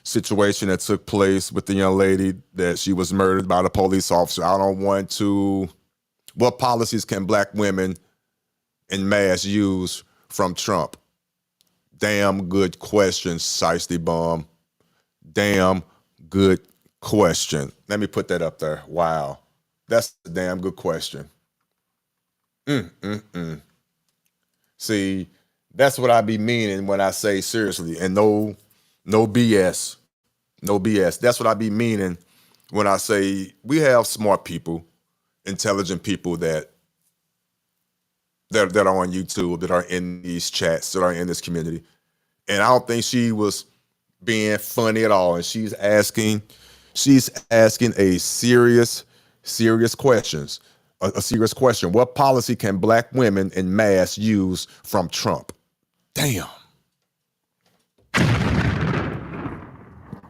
Speaker 5: situation that took place with the young lady that she was murdered by the police officer. I don't want to, what policies can black women en masse use from Trump? Damn good question, Shiesty Bum. Damn good question. Let me put that up there. Wow. That's a damn good question. See, that's what I be meaning when I say seriously, and no BS. No BS. That's what I be meaning when I say we have smart people, intelligent people that are on YouTube, that are in these chats, that are in this community. And I don't think she was being funny at all. And she's asking a serious questions. A serious question. What policy can black women en masse use from Trump? Damn.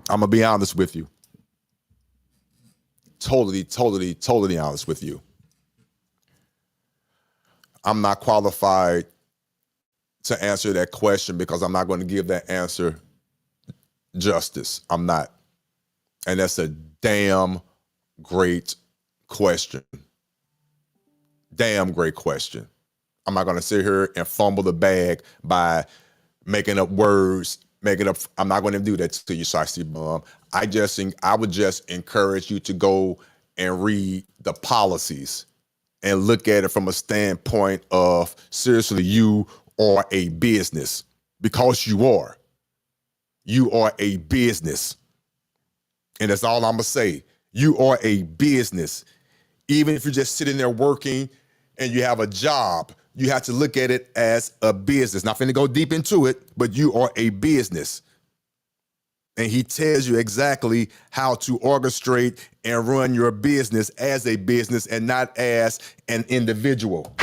Speaker 5: I'm gonna be honest with you. Totally honest with you. I'm not qualified to answer that question because I'm not going to give that answer justice. I'm not. And that's a damn great question. Damn great question. I'm not going to sit here and fumble the bag by making up words, I'm not going to do that to you, Shiesty Bum. I would just encourage you to go and read the policies and look at it from a standpoint of, seriously, you are a business, because you are. You are a business. And that's all I'm going to say. You are a business. Even if you're just sitting there working and you have a job, you have to look at it as a business. Not finna go deep into it, but you are a business. And he tells you exactly how to orchestrate and run your business as a business and not as an individual.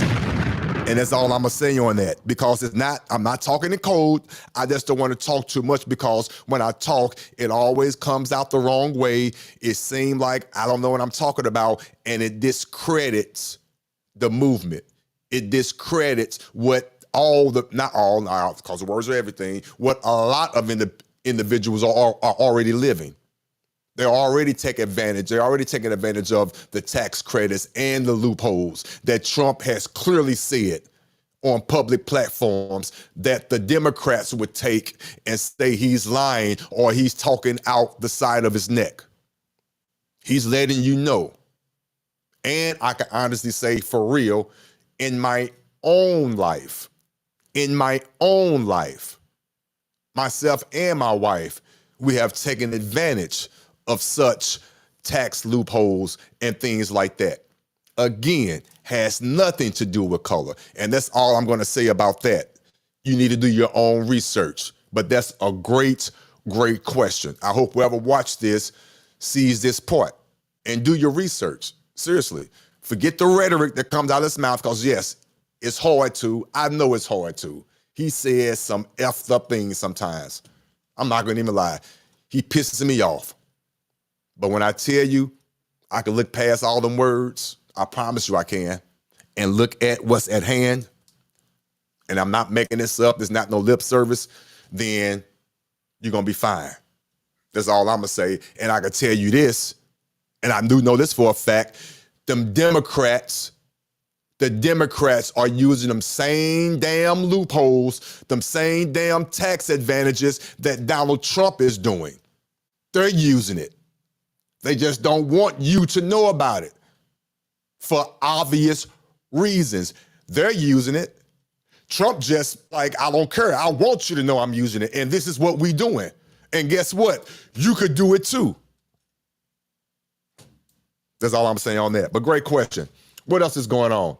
Speaker 5: And that's all I'm gonna say on that, because I'm not talking in code. I just don't want to talk too much, because when I talk, it always comes out the wrong way. It seems like I don't know what I'm talking about, and it discredits the movement. It discredits what not all, because the words are everything, what a lot of individuals are already living. They're already taking advantage. They're already taking advantage of the tax credits and the loopholes that Trump has clearly said on public platforms that the Democrats would take and say he's lying or he's talking out the side of his neck. He's letting you know. And I can honestly say, for real, in my own life, myself and my wife, we have taken advantage of such tax loopholes and things like that. Again, has nothing to do with color. And that's all I'm going to say about that. You need to do your own research. But that's a great, great question. I hope whoever watched this sees this part and do your research. Seriously. Forget the rhetoric that comes out of his mouth, because yes, it's hard to. I know it's hard to. He says some effed up things sometimes. I'm not going to even lie. He pisses me off. But when I tell you I can look past all them words, I promise you I can, and look at what's at hand, and I'm not making this up, there's not no lip service, then you're going to be fine. That's all I'm going to say. And I can tell you this, and I do know this for a fact, the Democrats are using them same damn loopholes, them same damn tax advantages that Donald Trump is doing. They're using it. They just don't want you to know about it for obvious reasons. They're using it. Trump just like, I don't care. I want you to know I'm using it. And this is what we doing. And guess what? You could do it too. That's all I'm saying on that. But great question. What else is going on?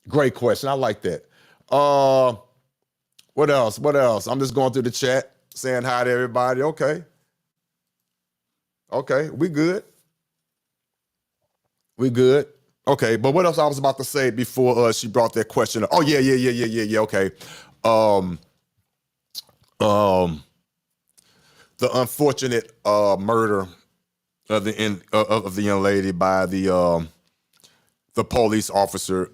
Speaker 5: Great question. I like that. What else? I'm just going through the chat, saying hi to everybody. Okay, we good. Okay, but what else I was about to say before she brought that question up? Oh, yeah, okay. The unfortunate murder of the young lady by the police officer.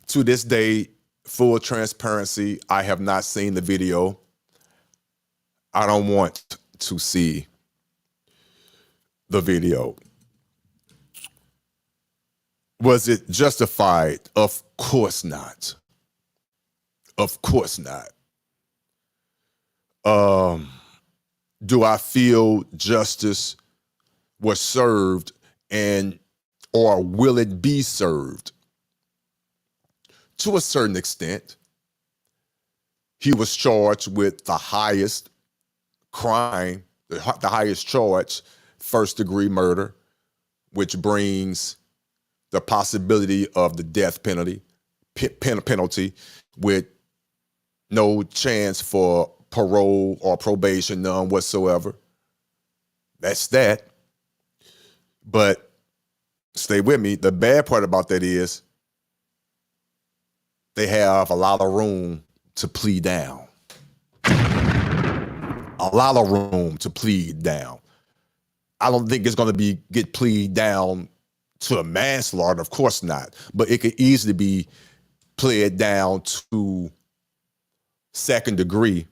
Speaker 5: To this day, full transparency, I have not seen the video. I don't want to see the video. Was it justified? Of course not. Of course not. Do I feel justice was served, and or will it be served? To a certain extent. He was charged with the highest crime, the highest charge, first-degree murder, which brings the possibility of the death penalty with no chance for parole or probation, none whatsoever. That's that. But stay with me. The bad part about that is they have a lot of room to plead down. A lot of room to plead down. I don't think it's going to get plead down to a manslaughter, of course not. But it could easily be pled down to second degree.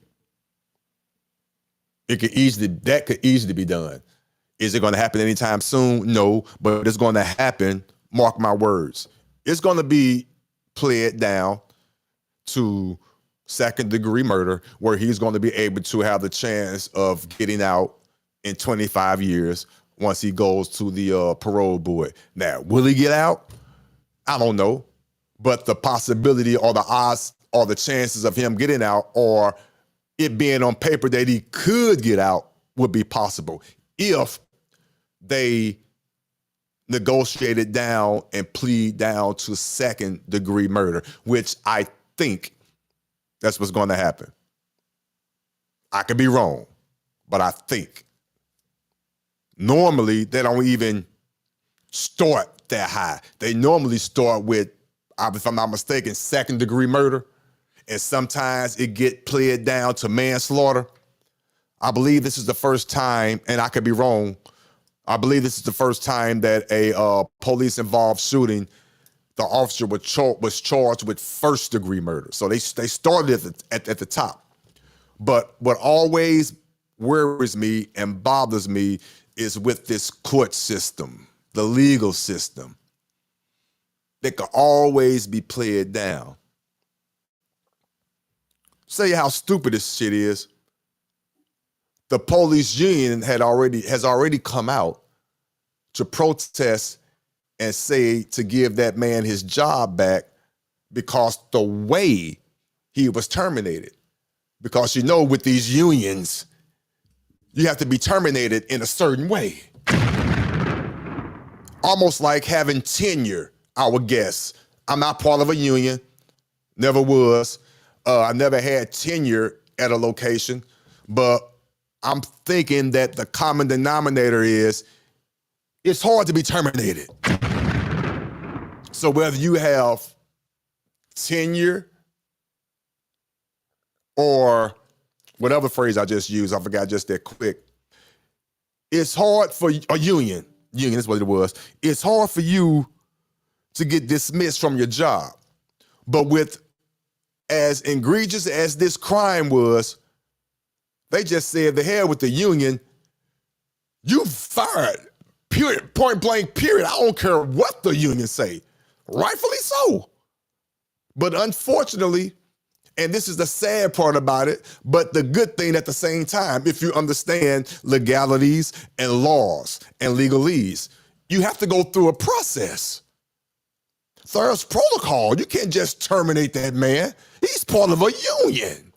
Speaker 5: That could easily be done. Is it going to happen anytime soon? No, but it's going to happen. Mark my words. It's going to be pled down to second degree murder, where he's going to be able to have the chance of getting out in 25 years once he goes to the parole board. Now, will he get out? I don't know. But the possibility or the odds or the chances of him getting out, or it being on paper that he could get out, would be possible if they negotiated down and plead down to second degree murder, which I think that's what's going to happen. I could be wrong, but I think. Normally, they don't even start that high. They normally start with, if I'm not mistaken, second-degree murder, and sometimes it get played down to manslaughter. I believe this is the first time, and I could be wrong, I believe this is the first time that a police-involved shooting, the officer was charged with first-degree murder. So they started at the top. But what always worries me and bothers me is with this court system, the legal system, that could always be played down. Say how stupid this shit is. The police union has already come out to protest and say to give that man his job back because the way he was terminated. Because you know, with these unions, you have to be terminated in a certain way. Almost like having tenure, I would guess. I'm not part of a union, never was. I never had tenure at a location, but I'm thinking that the common denominator is it's hard to be terminated. So whether you have tenure or whatever phrase I just used, I forgot just that quick. It's hard for a union is what it was. It's hard for you to get dismissed from your job. But with as egregious as this crime was, they just said, the hell with the union, you fired, period, point blank, period. I don't care what the union say. Rightfully so. But unfortunately, and this is the sad part about it, but the good thing at the same time, if you understand legalities and laws and legalese, you have to go through a process. There's protocol. You can't just terminate that man. He's part of a union.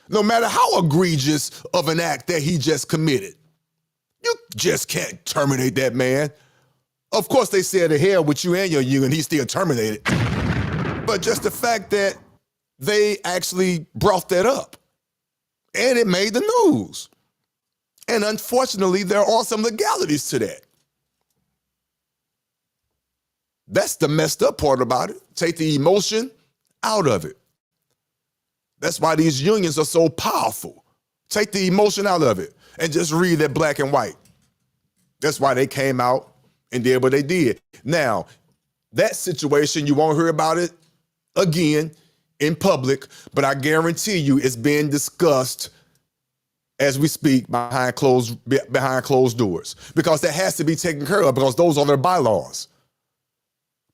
Speaker 5: No matter how egregious of an act that he just committed. You just can't terminate that man. Of course, they said to hell with you and your union, he's still terminated. But just the fact that they actually brought that up and it made the news. And unfortunately, there are some legalities to that. That's the messed up part about it. Take the emotion out of it. That's why these unions are so powerful. Take the emotion out of it and just read that black and white. That's why they came out and did what they did. Now, that situation, you won't hear about it again in public, but I guarantee you it's being discussed as we speak behind closed doors, because that has to be taken care of, because those are their bylaws.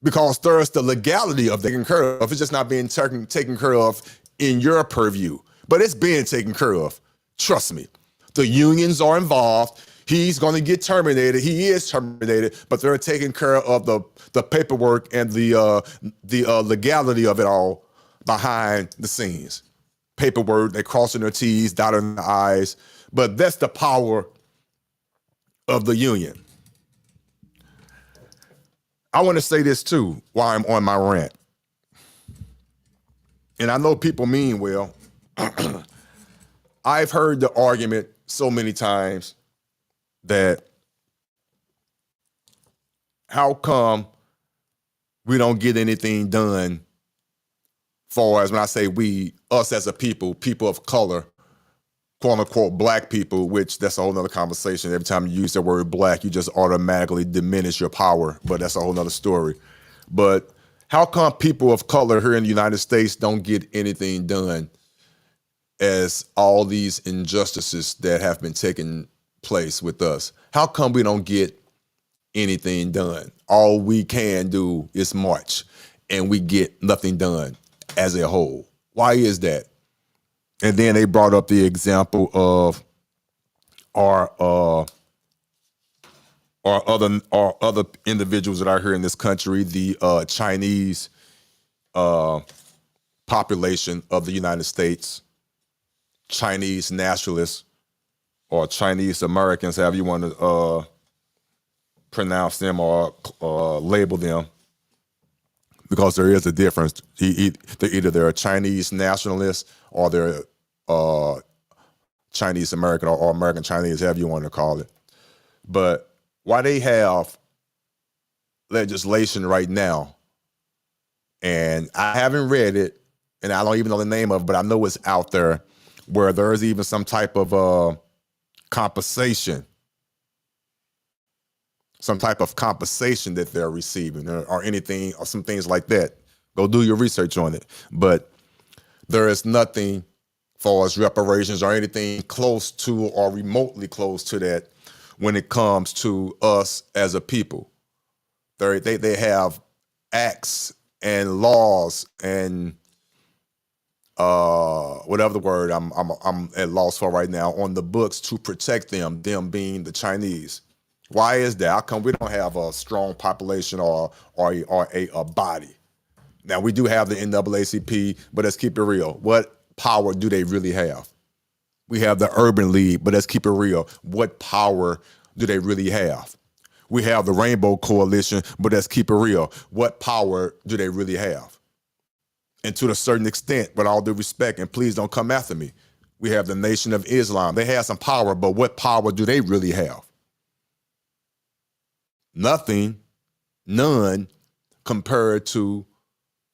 Speaker 5: Because there's the legality of taking care of. It's just not being taken care of in your purview, but it's being taken care of. Trust me. The unions are involved. He's going to get terminated. He is terminated, but they're taking care of the paperwork and the legality of it all behind the scenes. Paperwork, they're crossing their T's, dotting their I's, but that's the power of the union. I want to say this too while I'm on my rant. And I know people mean well. I've heard the argument so many times that how come we don't get anything done far as when I say we, us as a people of color, quote unquote black people, which that's a whole nother conversation. Every time you use the word black, you just automatically diminish your power, but that's a whole nother story. But how come people of color here in the United States don't get anything done as all these injustices that have been taking place with us? How come we don't get anything done? All we can do is march and we get nothing done as a whole. Why is that? And then they brought up the example of our other individuals that are here in this country, the Chinese population of the United States, Chinese nationalists or Chinese Americans, however you want to pronounce them or label them, because there is a difference. Either they're a Chinese nationalist or they're Chinese American or American Chinese, however you want to call it. But why they have legislation right now And I haven't read it, and I don't even know the name of it, but I know it's out there, where there's even some type of compensation, that they're receiving, or anything, or some things like that. Go do your research on it. But there is nothing far as reparations or anything close to or remotely close to that when it comes to us as a people. They have acts and laws and whatever the word I'm at loss for right now, on the books to protect them being the Chinese. Why is that? How come we don't have a strong population or a body? Now, we do have the NAACP, but let's keep it real. What power do they really have? We have the Urban League, but let's keep it real. What power do they really have? We have the Rainbow Coalition, but let's keep it real. What power do they really have? And to a certain extent, with all due respect, and please don't come after me, we have the Nation of Islam. They have some power, but what power do they really have? Nothing, none, compared to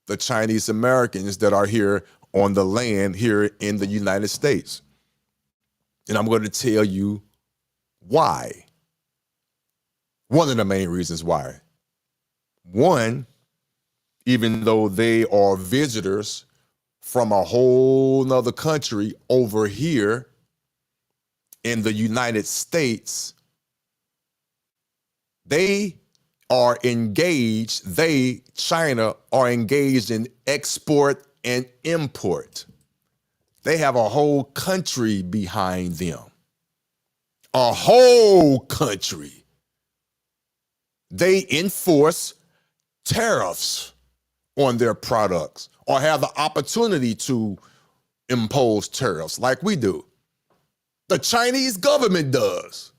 Speaker 5: the Chinese Americans that are here on the land here in the United States. And I'm going to tell you why. One of the main reasons why. One, even though they are visitors from a whole nother country over here in the United States, they are engaged, China, are engaged in export and import. They have a whole country behind them. A whole country. They enforce tariffs on their products, or have the opportunity to impose tariffs like we do. The Chinese government does.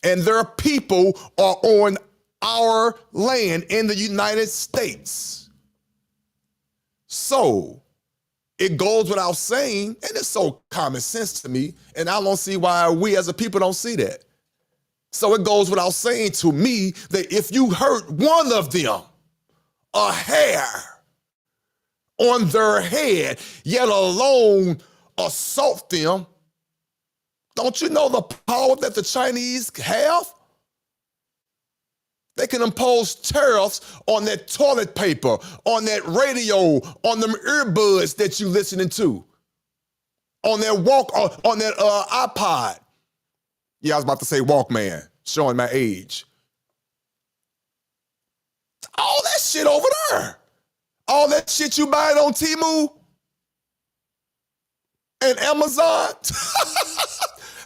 Speaker 5: And their people are on our land in the United States. So it goes without saying, and it's so common sense to me, and I don't see why we as a people don't see that. So it goes without saying to me that if you hurt one of them, a hair on their head, yet alone assault them, don't you know the power that the Chinese have? They can impose tariffs on that toilet paper, on that radio, on them earbuds that you listening to, on that on that iPod. Yeah, I was about to say Walkman, showing my age. All that shit over there. All that shit you buying on Temu and Amazon,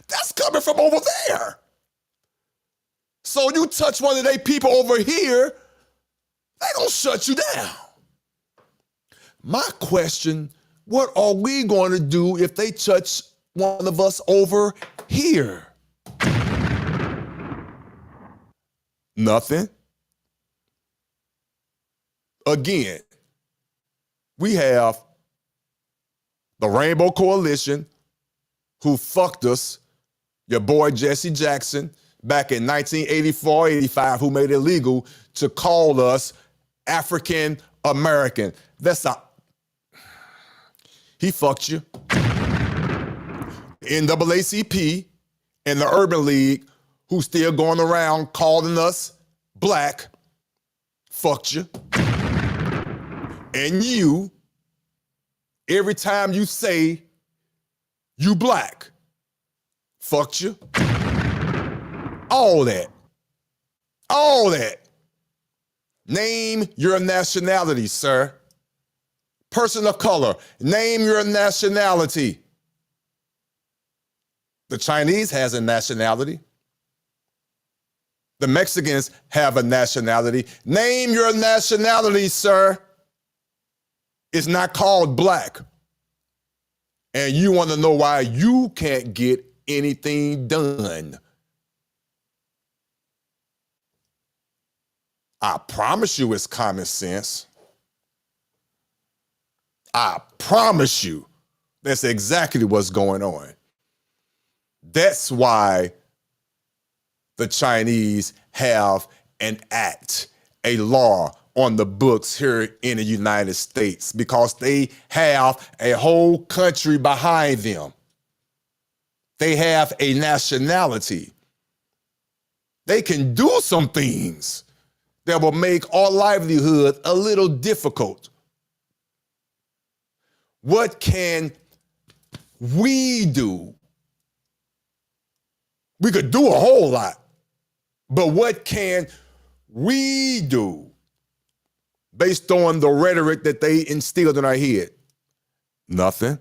Speaker 5: that's coming from over there. So you touch one of their people over here, they gonna shut you down. My question, what are we going to do if they touch one of us over here? Nothing. Again, we have the Rainbow Coalition who fucked us, your boy Jesse Jackson, back in 1984, 85, who made it illegal to call us African American. He fucked you. NAACP and the Urban League, who's still going around calling us black, fucked you. And you, every time you say you black, fucked you. All that. All that. Name your nationality, sir. Person of color, name your nationality. The Chinese has a nationality. The Mexicans have a nationality. Name your nationality, sir. It's not called black. And you want to know why you can't get anything done. I promise you it's common sense. I promise you that's exactly what's going on. That's why the Chinese have an act, a law on the books here in the United States because they have a whole country behind them. They have a nationality. They can do some things that will make our livelihood a little difficult. What can we do? We could do a whole lot, but what can we do based on the rhetoric that they instilled in our head? Nothing.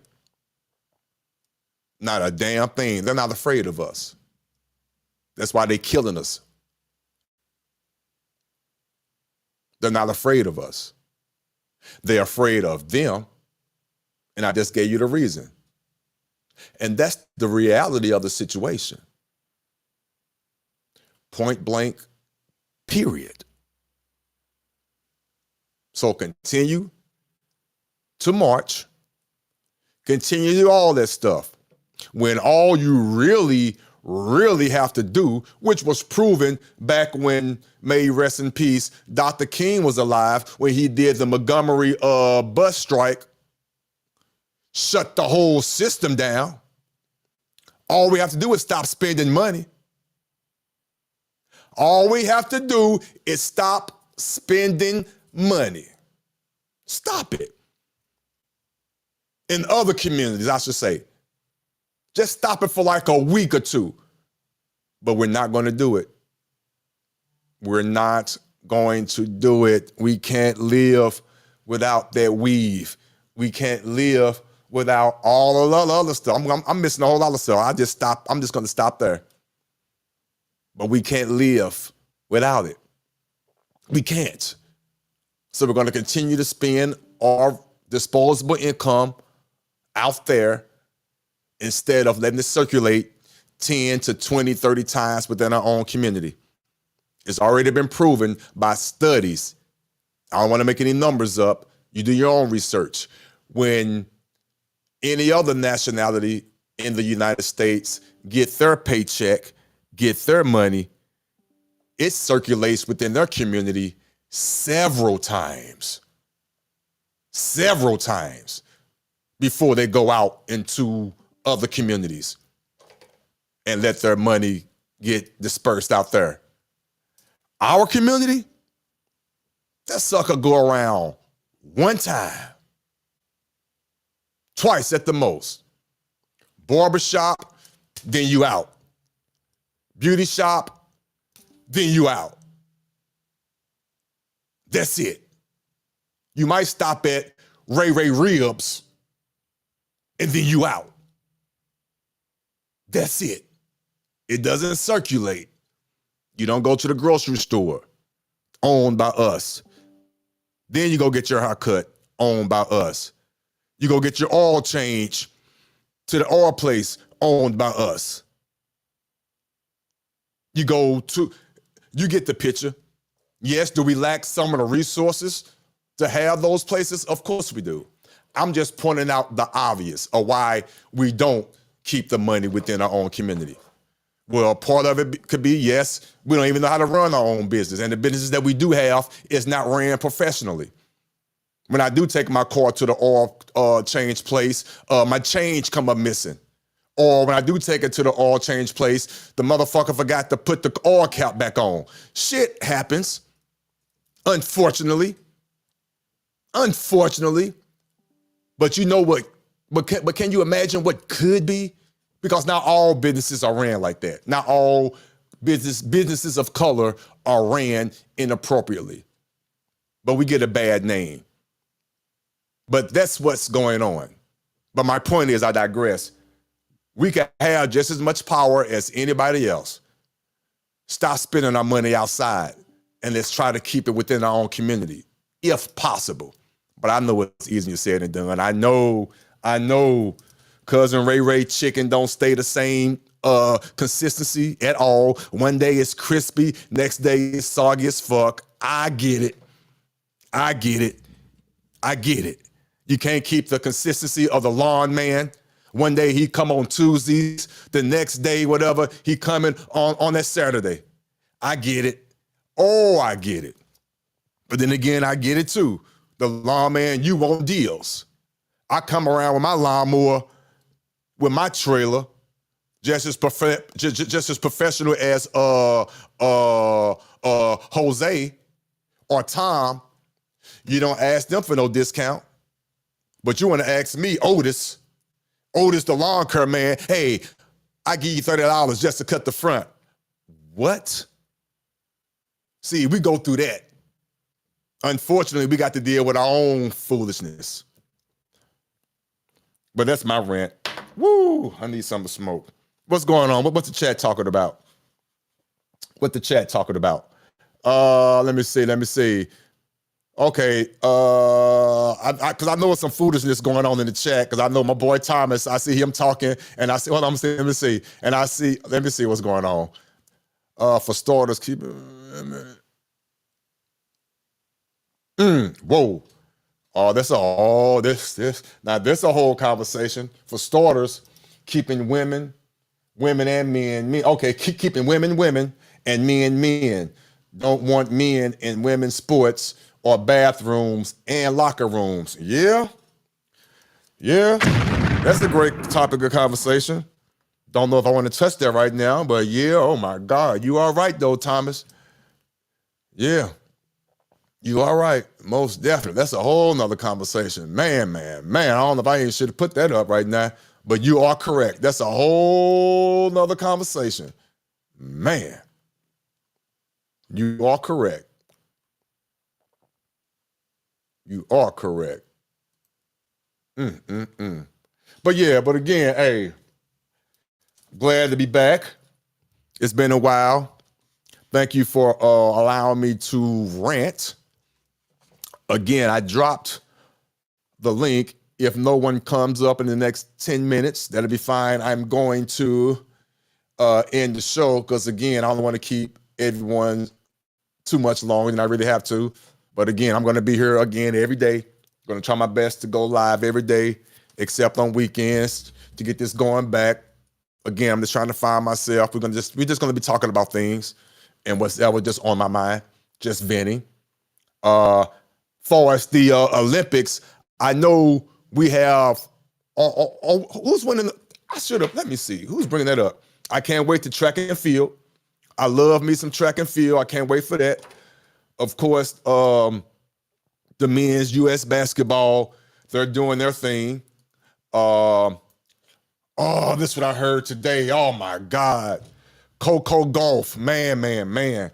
Speaker 5: Not a damn thing. They're not afraid of us. That's why they're killing us. They're not afraid of us. They're afraid of them. And I just gave you the reason. And that's the reality of the situation. Point blank, period. So continue to march. Continue to do all that stuff. When all you really have to do, which was proven back when, may rest in peace, Dr. King was alive, when he did the Montgomery bus strike, shut the whole system down. All we have to do is stop spending money. All we have to do is stop spending money. Stop it. In other communities, I should say. Just stop it for like a week or two. But we're not going to do it. We're not going to do it. We can't live without that weave. We can't live without all of the other stuff. I'm missing a whole lot of stuff. I'm just going to stop there. But we can't live without it. We can't. So we're going to continue to spend our disposable income out there instead of letting it circulate 10 to 20, 30 times within our own community. It's already been proven by studies. I don't want to make any numbers up. You do your own research. When any other nationality in the United States get their paycheck, get their money, it circulates within their community several times before they go out into other communities and let their money get dispersed out there. Our community, that sucker go around one time, twice at the most. Barbershop, then you out. Beauty shop, then you out. That's it. You might stop at Ray Ribs, and then you out. That's it. It doesn't circulate. You don't go to the grocery store, owned by us. Then you go get your haircut, owned by us. You go get your oil change to the oil place, owned by us. You get the picture. Yes, do we lack some of the resources to have those places? Of course we do. I'm just pointing out the obvious of why we don't keep the money within our own community. Well, part of it could be, yes, we don't even know how to run our own business. And the businesses that we do have is not ran professionally. When I do take my car to the oil change place, my change come up missing. Or when I do take it to the oil change place, the motherfucker forgot to put the oil cap back on. Shit happens, unfortunately. But you know what? But can you imagine what could be? Because not all businesses are ran like that. Not all businesses of color are ran inappropriately. But we get a bad name. But that's what's going on. But my point is, I digress. We can have just as much power as anybody else. Stop spending our money outside and let's try to keep it within our own community, if possible. But I know it's easier said than done. I know Cousin Ray chicken don't stay the same consistency at all. One day it's crispy, next day it's soggy as fuck. I get it. You can't keep the consistency of the lawn man. One day he come on Tuesdays, the next day, whatever, he coming on that Saturday. I get it. Oh, I get it. But then again, I get it too. The lawman, you want deals. I come around with my lawnmower, with my trailer, just as professional as Jose or Tom. You don't ask them for no discount, but you want to ask me, Otis, the lawn care man. Hey, I give you $30 just to cut the front. What? See, we go through that. Unfortunately, we got to deal with our own foolishness. But that's my rant. Woo! I need something to smoke. What's going on? What's the chat talking about? What the chat talking about? Let me see. Okay, because I know some foolishness going on in the chat, because I know my boy Thomas, I see him talking, and I see, hold on, let me see. And let me see what's going on. For starters, keep it a minute. Whoa. Oh, this a whole conversation. For starters, keeping women and men. Okay, keeping women, and men. Don't want men in women's sports or bathrooms and locker rooms. Yeah. That's a great topic of conversation. Don't know if I want to touch that right now, but yeah, oh my God. You are right though, Thomas. Yeah. You are right, most definitely. That's a whole nother conversation. Man. I don't know if I even should have put that up right now, but you are correct. That's a whole nother conversation. Man, you are correct. You are correct. But again, hey, glad to be back. It's been a while. Thank you for allowing me to rant. Again, I dropped the link. If no one comes up in the next 10 minutes, that'll be fine. I'm going to end the show because, again, I don't want to keep everyone too much longer than I really have to. But, again, I'm going to be here again every day. Going to try my best to go live every day, except on weekends, to get this going back. Again, I'm just trying to find myself. We're just going to be talking about things and what's ever just on my mind, just venting. Far as the Olympics, I know we have, who's winning? Let me see. Who's bringing that up? I can't wait to track and field. I love me some track and field. I can't wait for that. Of course, the men's U.S. basketball, they're doing their thing. This is what I heard today. Oh my God. Coco Gauff, man.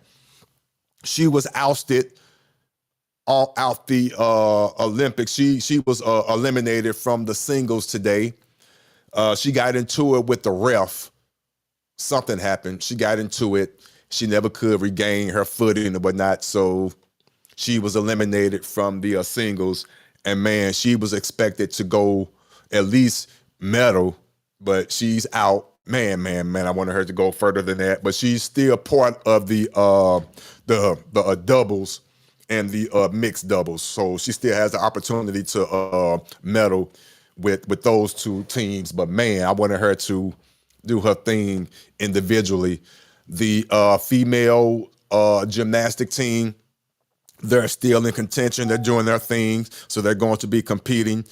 Speaker 5: She was ousted out the Olympics. She was eliminated from the singles today. She got into it with the ref. Something happened. She got into it. She never could regain her footing and whatnot, so she was eliminated from the singles. And man, she was expected to go at least medal, but she's out. Man, I wanted her to go further than that, but she's still part of the doubles and the mixed doubles. So she still has the opportunity to medal with those two teams. But man, I wanted her to do her thing individually. The female gymnastic team, they're still in contention. They're doing their thing. So they're going to be competing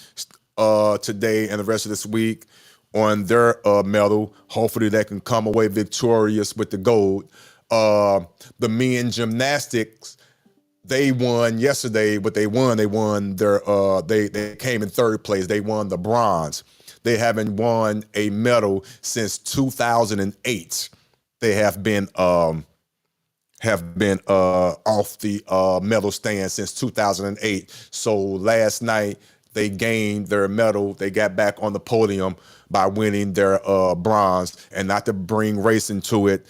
Speaker 5: today and the rest of this week on their medal. Hopefully they can come away victorious with the gold. The men gymnastics, they won yesterday, but they won their they came in third place. They won the bronze. They haven't won a medal since 2008. They have been off the medal stand since 2008. So last night they gained their medal. They got back on the podium by winning their bronze. And not to bring race into it,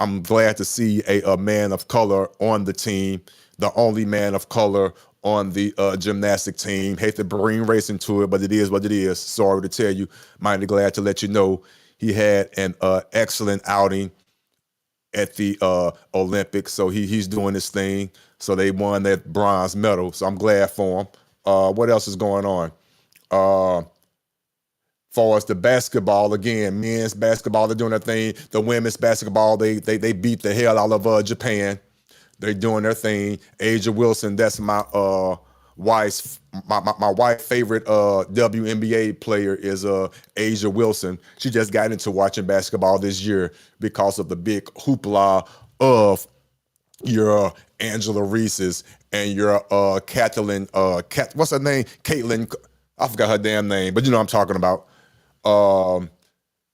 Speaker 5: I'm glad to see a man of color on the team, the only man of color on the gymnastic team. Hate to bring race into it, but it is what it is. Sorry to tell you. Mighty glad to let you know he had an excellent outing at the Olympics. So he's doing his thing. So they won that bronze medal. So I'm glad for him. What else is going on? Far as the basketball, again, men's basketball, they're doing their thing. The women's basketball, they beat the hell out of Japan. They're doing their thing. Asia Wilson, that's my wife's my wife's favorite WNBA player is Asia Wilson. She just got into watching basketball this year because of the big hoopla of your Angela Reese's and your Kathleen what's her name? Caitlin, I forgot her damn name, but you know what I'm talking about.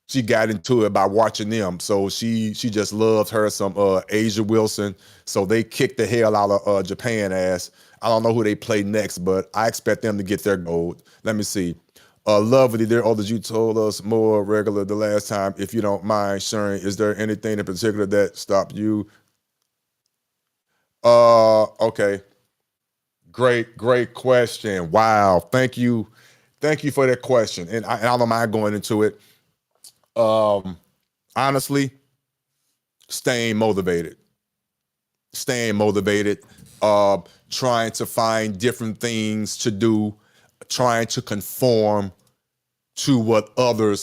Speaker 5: She got into it by watching them. So she just loves her some Asia Wilson. So they kicked the hell out of Japan ass. I don't know who they play next, but I expect them to get their gold. Let me see. Lovely, there, others you told us more regular the last time. If you don't mind sharing, is there anything in particular that stopped you? Okay. Great question. Wow. Thank you for that question. And I don't mind going into it. Honestly, staying motivated, trying to find different things to do, trying to conform to what I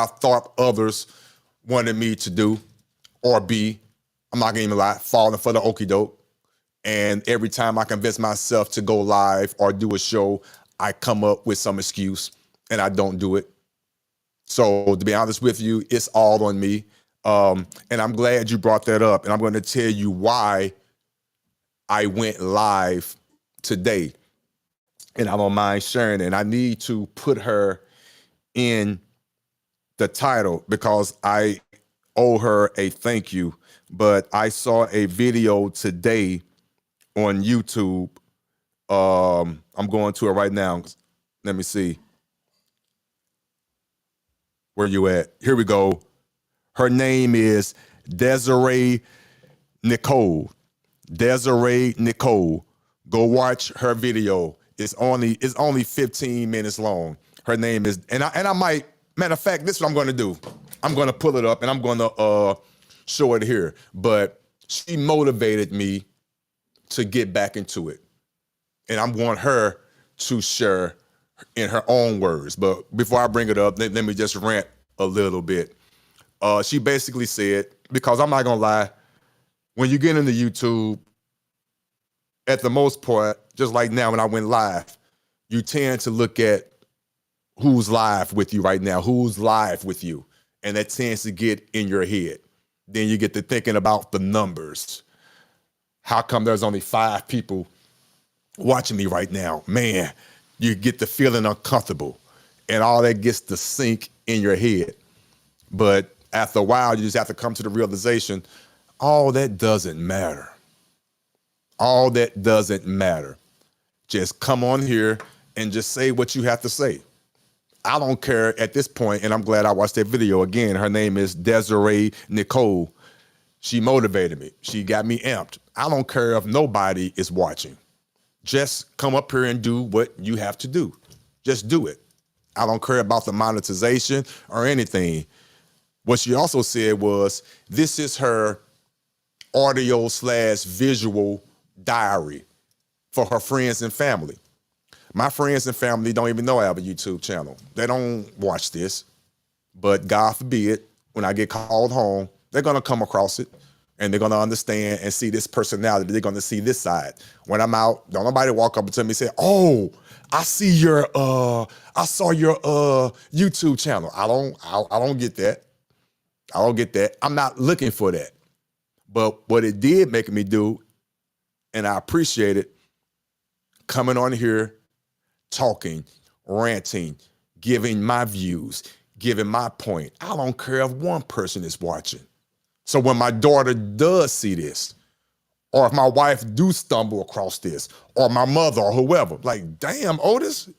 Speaker 5: thought others wanted me to do or be. I'm not gonna even lie, falling for the okie doke. And every time I convince myself to go live or do a show, I come up with some excuse and I don't do it. So to be honest with you, it's all on me. And I'm glad you brought that up. And I'm going to tell you why I went live today. And I don't mind sharing it. And I need to put her in the title because I owe her a thank you. But I saw a video today on YouTube. I'm going to it right now. Let me see. Where you at? Here we go. Her name is Desiree Nicole. Desiree Nicole. Go watch her video. It's only 15 minutes long. Her name is, and I might, matter of fact, this is what I'm going to do. I'm going to pull it up and I'm going to show it here. But she motivated me to get back into it. And I want her to share in her own words. But before I bring it up, let me just rant a little bit. She basically said, because I'm not gonna lie, when you get into YouTube, at the most part, just like now when I went live, you tend to look at who's live with you right now, who's live with you, and that tends to get in your head. Then you get to thinking about the numbers. How come there's only 5 people watching me right now? Man, you get the feeling uncomfortable and all that gets to sink in your head. But after a while, you just have to come to the realization, all that doesn't matter. All that doesn't matter. Just come on here and just say what you have to say. I don't care at this point, and I'm glad I watched that video again. Her name is Desiree Nicole. She motivated me. She got me amped. I don't care if nobody is watching. Just come up here and do what you have to do. Just do it. I don't care about the monetization or anything. What she also said was, this is her audio/visual diary for her friends and family. My friends and family don't even know I have a YouTube channel. They don't watch this. But God forbid, when I get called home, they're going to come across it. And they're going to understand and see this personality. They're going to see this side. When I'm out, don't nobody walk up to me and say, oh, I saw your YouTube channel. I don't get that. I don't get that. I'm not looking for that. But what it did make me do, and I appreciate it, coming on here, talking, ranting, giving my views, giving my point. I don't care if one person is watching. So when my daughter does see this, or if my wife do stumble across this, or my mother or whoever, like, damn, Otis,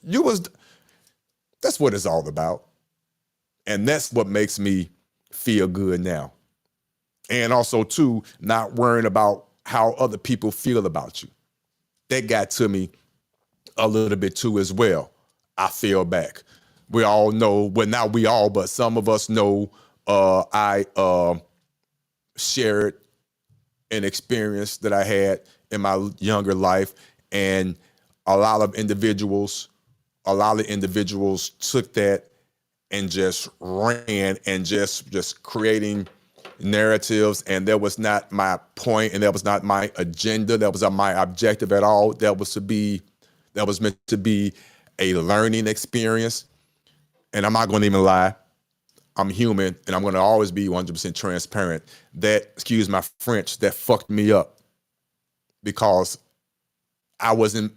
Speaker 5: that's what it's all about. And that's what makes me feel good now. And also, too, not worrying about how other people feel about you. That got to me a little bit, too, as well. I feel back. We all know, well, not we all, but some of us know I shared an experience that I had in my younger life, and a lot of individuals took that and just ran and just creating narratives, and that was not my point, and that was not my agenda. That was not my objective at all. That was meant to be a learning experience. And I'm not going to even lie. I'm human, and I'm going to always be 100% transparent. That, excuse my French, that fucked me up because I wasn't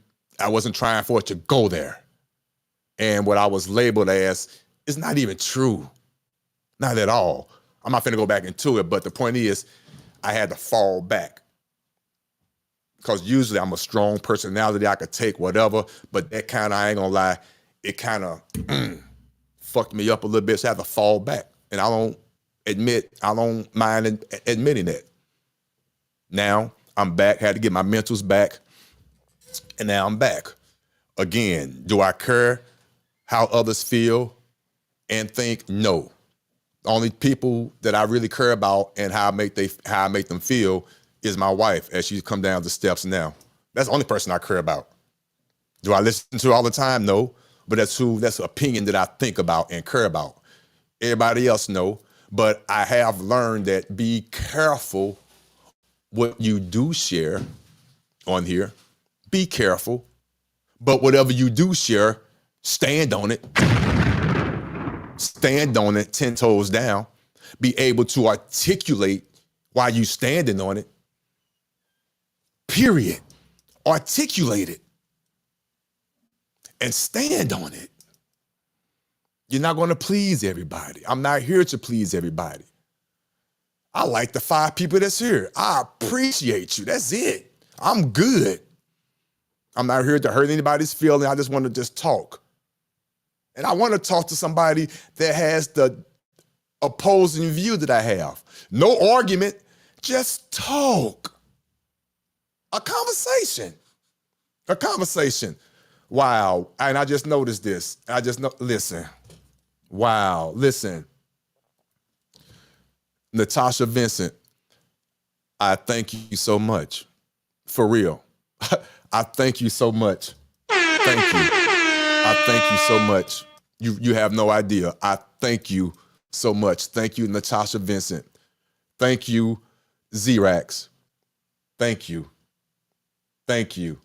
Speaker 5: trying for it to go there. And what I was labeled as is not even true. Not at all. I'm not finna go back into it, but the point is, I had to fall back. Because usually I'm a strong personality, I could take whatever, but that kind of, I ain't gonna lie, it kind of fucked me up a little bit, so I had to fall back. And I don't mind admitting that. Now, I'm back, had to get my mentals back, and now I'm back. Again, do I care how others feel and think? No. The only people that I really care about and how I make them feel is my wife as she's come down the steps now. That's the only person I care about. Do I listen to her all the time? No. But that's an opinion that I think about and care about. Everybody else know. But I have learned that be careful what you do share on here. Be careful. But whatever you do share, stand on it. Stand on it 10 toes down. Be able to articulate why you standing on it. Period. Articulate it. And stand on it. You're not going to please everybody. I'm not here to please everybody. I like the 5 people that's here. I appreciate you. That's it. I'm good. I'm not here to hurt anybody's feeling. I just want to just talk. And I want to talk to somebody that has the opposing view that I have. No argument, just talk. A conversation. A conversation. Wow. And I just noticed this. Listen. Wow. Listen. Natasha Vincent, I thank you so much. For real. I thank you so much. Thank you. I thank you so much. You have no idea. I thank you so much. Thank you, Natasha Vincent. Thank you, Xerax. Thank you. Thank you.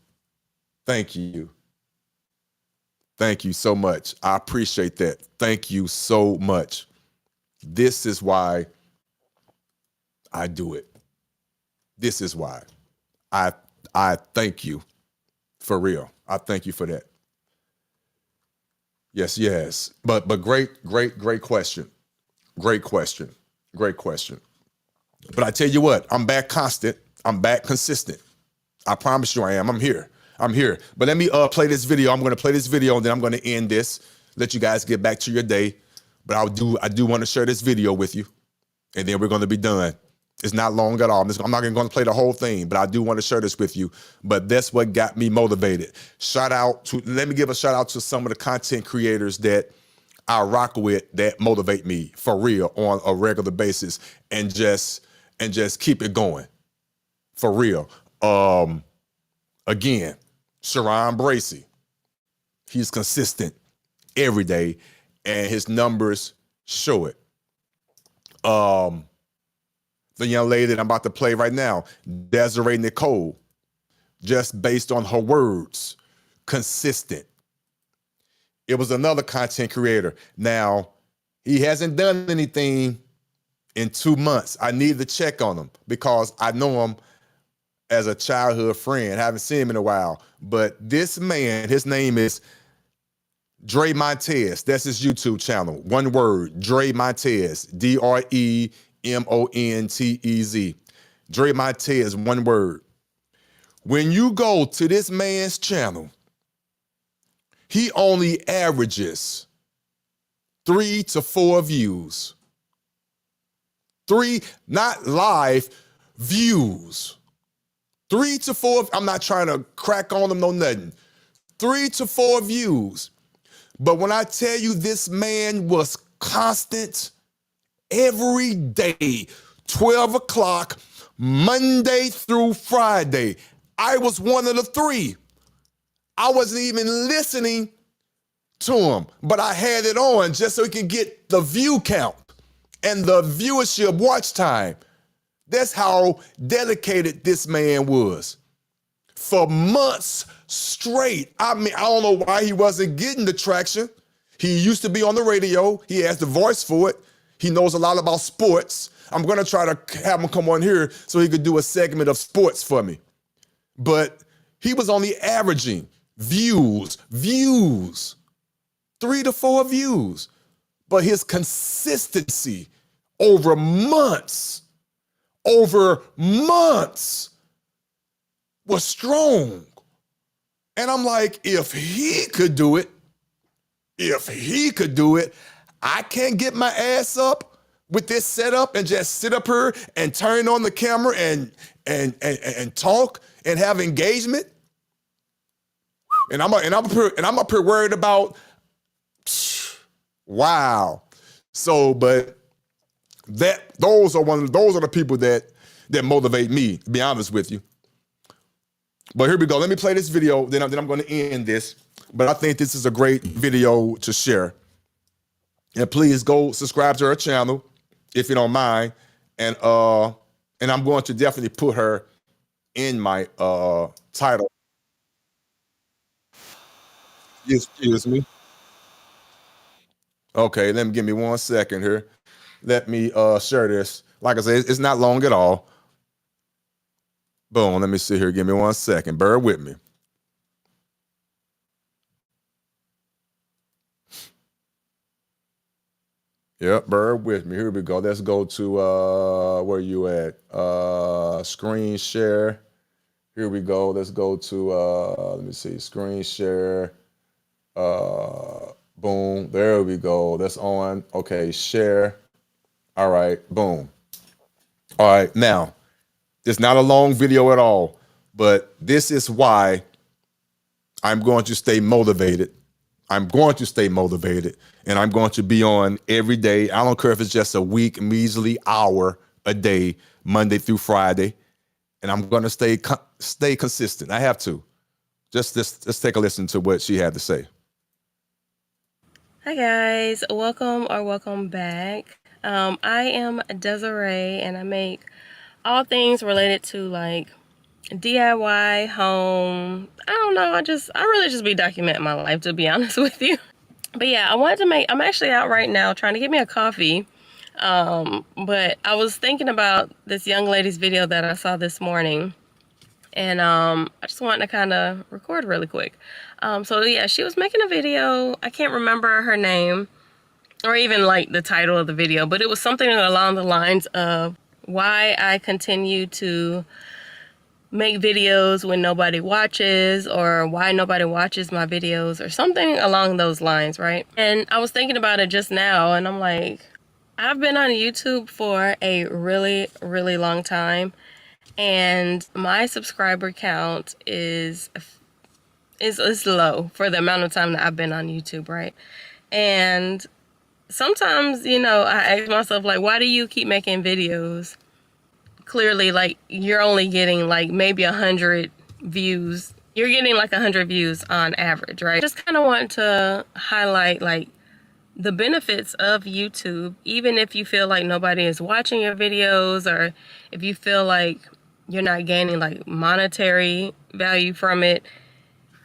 Speaker 5: Thank you. Thank you so much. I appreciate that. Thank you so much. This is why I do it. This is why. I thank you. For real. I thank you for that. Yes, yes. But great question. Great question. Great question. But I tell you what, I'm back constant. I'm back consistent. I promise you I am. I'm here. But let me play this video. I'm going to play this video and then I'm going to end this. Let you guys get back to your day. But I do want to share this video with you. And then we're going to be done. It's not long at all. I'm not going to play the whole thing, but I do want to share this with you. But that's what got me motivated. Let me give a shout out to some of the content creators that I rock with that motivate me for real on a regular basis and just keep it going for real. Again, Sharon Bracey, he's consistent every day and his numbers show it. The young lady that I'm about to play right now, Desiree Nicole, just based on her words, consistent. It was another content creator. Now, he hasn't done anything in 2 months. I need to check on him because I know him as a childhood friend. I haven't seen him in a while. But this man, his name is Dre Montez. That's his YouTube channel. One word, Dre Montez, DREMONTEZ. Dre Montez, one word. When you go to this man's channel, he only averages 3 to 4 views. 3, not live, views. 3 to 4, I'm not trying to crack on them, no nothing. 3 to 4 views. But when I tell you this man was constant every day, 12 o'clock, Monday through Friday, I was one of the 3. I wasn't even listening to him, but I had it on just so he could get the view count. and the viewership watch time. That's how dedicated this man was. For months straight. I mean, I don't know why he wasn't getting the traction. He used to be on the radio. He has the voice for it. He knows a lot about sports. I'm going to try to have him come on here so he could do a segment of sports for me. But he was only averaging views, 3 to 4 views. But his consistency over months was strong. And I'm like, if he could do it, I can't get my ass up with this setup and just sit up here and turn on the camera and talk and have engagement. And I'm up here worried about, wow. So, but those are the people that motivate me, to be honest with you. But here we go. Let me play this video, then I'm going to end this. But I think this is a great video to share. And please go subscribe to her channel if you don't mind. And I'm going to definitely put her in my title. Excuse me. Okay, give me 1 second here. Let me share this. Like I said, it's not long at all. Boom, let me see here. Give me 1 second. Bear with me. Yep, bear with me. Here we go. Let's go to where you at? Screen share. Here we go. Let's go to let me see. Screen share. Boom. There we go. That's on. Okay, share. All right, boom. All right, now, it's not a long video at all, but this is why I'm going to stay motivated. I'm going to stay motivated, and I'm going to be on every day. I don't care if it's just a week, measly hour a day, Monday through Friday, and I'm going to stay consistent. I have to. Let's take a listen to what she had to say.
Speaker 7: Hi guys, welcome back. I am Desiree, and I make all things related to like DIY, home. I don't know. I really just be documenting my life, to be honest with you. But yeah, I'm actually out right now trying to get me a coffee. But I was thinking about this young lady's video that I saw this morning. And I just wanted to kind of record really quick. So yeah, she was making a video. I can't remember her name or even like the title of the video, but it was something along the lines of why I continue to make videos when nobody watches, or why nobody watches my videos, or something along those lines, right? And I was thinking about it just now, and I'm like, I've been on YouTube for a really, really long time, and my subscriber count is low for the amount of time that I've been on YouTube, right? And sometimes, you know, I ask myself, like, why do you keep making videos? Clearly, like, you're only getting like maybe 100 views. You're getting like 100 views on average, right? Just kind of want to highlight like the benefits of YouTube, even if you feel like nobody is watching your videos, or if you feel like you're not gaining like monetary value from it.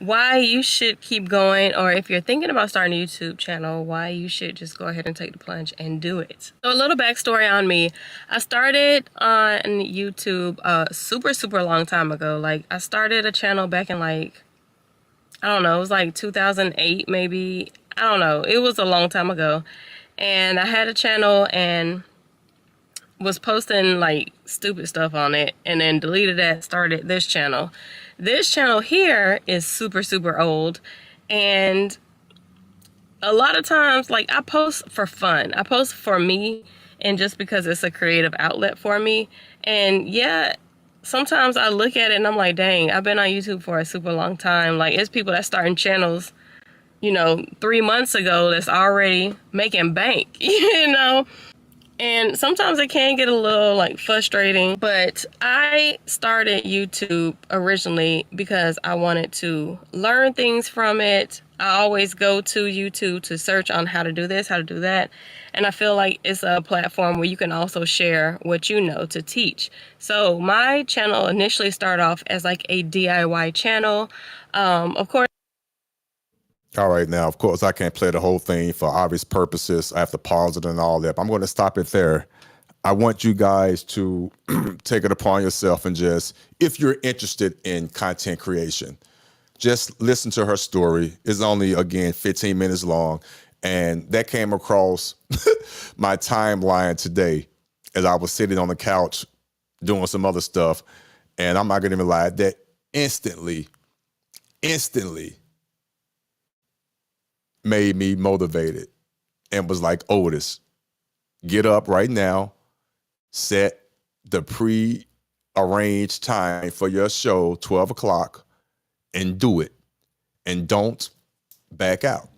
Speaker 7: Why you should keep going, or if you're thinking about starting a YouTube channel, why you should just go ahead and take the plunge and do it. So a little backstory on me. I started on YouTube super long time ago. Like, I started a channel back in like, I don't know, it was like 2008 maybe. I don't know, it was a long time ago. And I had a channel and was posting like stupid stuff on it, and then deleted that, started this channel. This channel here is super old, and a lot of times, like, I post for fun. I post for me, and just because it's a creative outlet for me. And yeah, sometimes I look at it and I'm like, dang, I've been on YouTube for a super long time. Like, it's people that starting channels, you know, 3 months ago that's already making bank, you know? And sometimes it can get a little like frustrating, but I started YouTube originally because I wanted to learn things from it. I always go to YouTube to search on how to do this, how to do that. And I feel like it's a platform where you can also share what you know to teach. So my channel initially started off as like a DIY channel. Of course,
Speaker 5: All right, now, of course, I can't play the whole thing for obvious purposes. I have to pause it and all that, but I'm going to stop it there. I want you guys to take it upon yourself and just, if you're interested in content creation, just listen to her story. It's only, again, 15 minutes long. And that came across my timeline today as I was sitting on the couch doing some other stuff. And I'm not going to even lie, that instantly made me motivated and was like, Otis, get up right now, set the pre-arranged time for your show, 12 o'clock, and do it. And don't back out.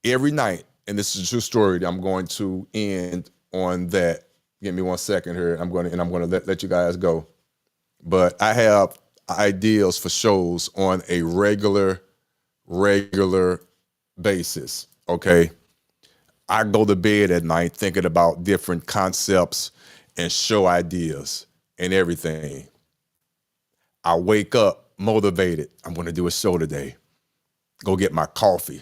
Speaker 5: Every night, and this is a true story, I'm going to end on that. Give me 1 second here. I'm going to let you guys go. But I have ideas for shows on a regular basis, okay? I go to bed at night thinking about different concepts and show ideas and everything. I wake up motivated. I'm going to do a show today. Go get my coffee.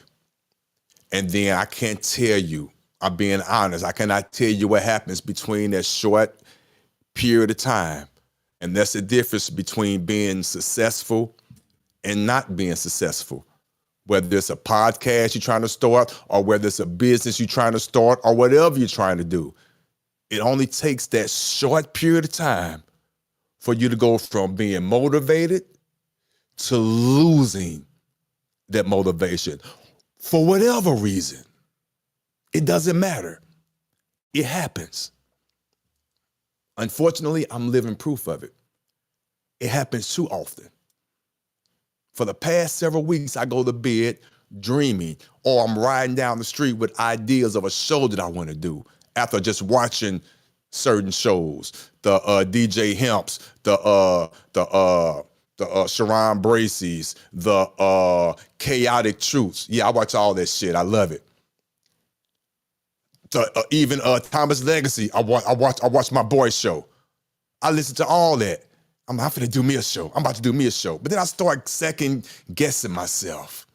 Speaker 5: And then I can't tell you, I'm being honest, I cannot tell you what happens between that short period of time. And that's the difference between being successful and not being successful. Whether it's a podcast you're trying to start, or whether it's a business you're trying to start, or whatever you're trying to do. It only takes that short period of time for you to go from being motivated to losing that motivation for whatever reason. It doesn't matter. It happens. Unfortunately, I'm living proof of it. It happens too often. For the past several weeks, I go to bed dreaming, or I'm riding down the street with ideas of a show that I want to do after just watching certain shows. The DJ Hemps, the Sharon Bracey's, the Chaotic Truths. Yeah, I watch all that shit. I love it. Even Thomas Legacy. I watch my boy show. I listen to all that. I'm finna do me a show. I'm about to do me a show. But then I start second guessing myself.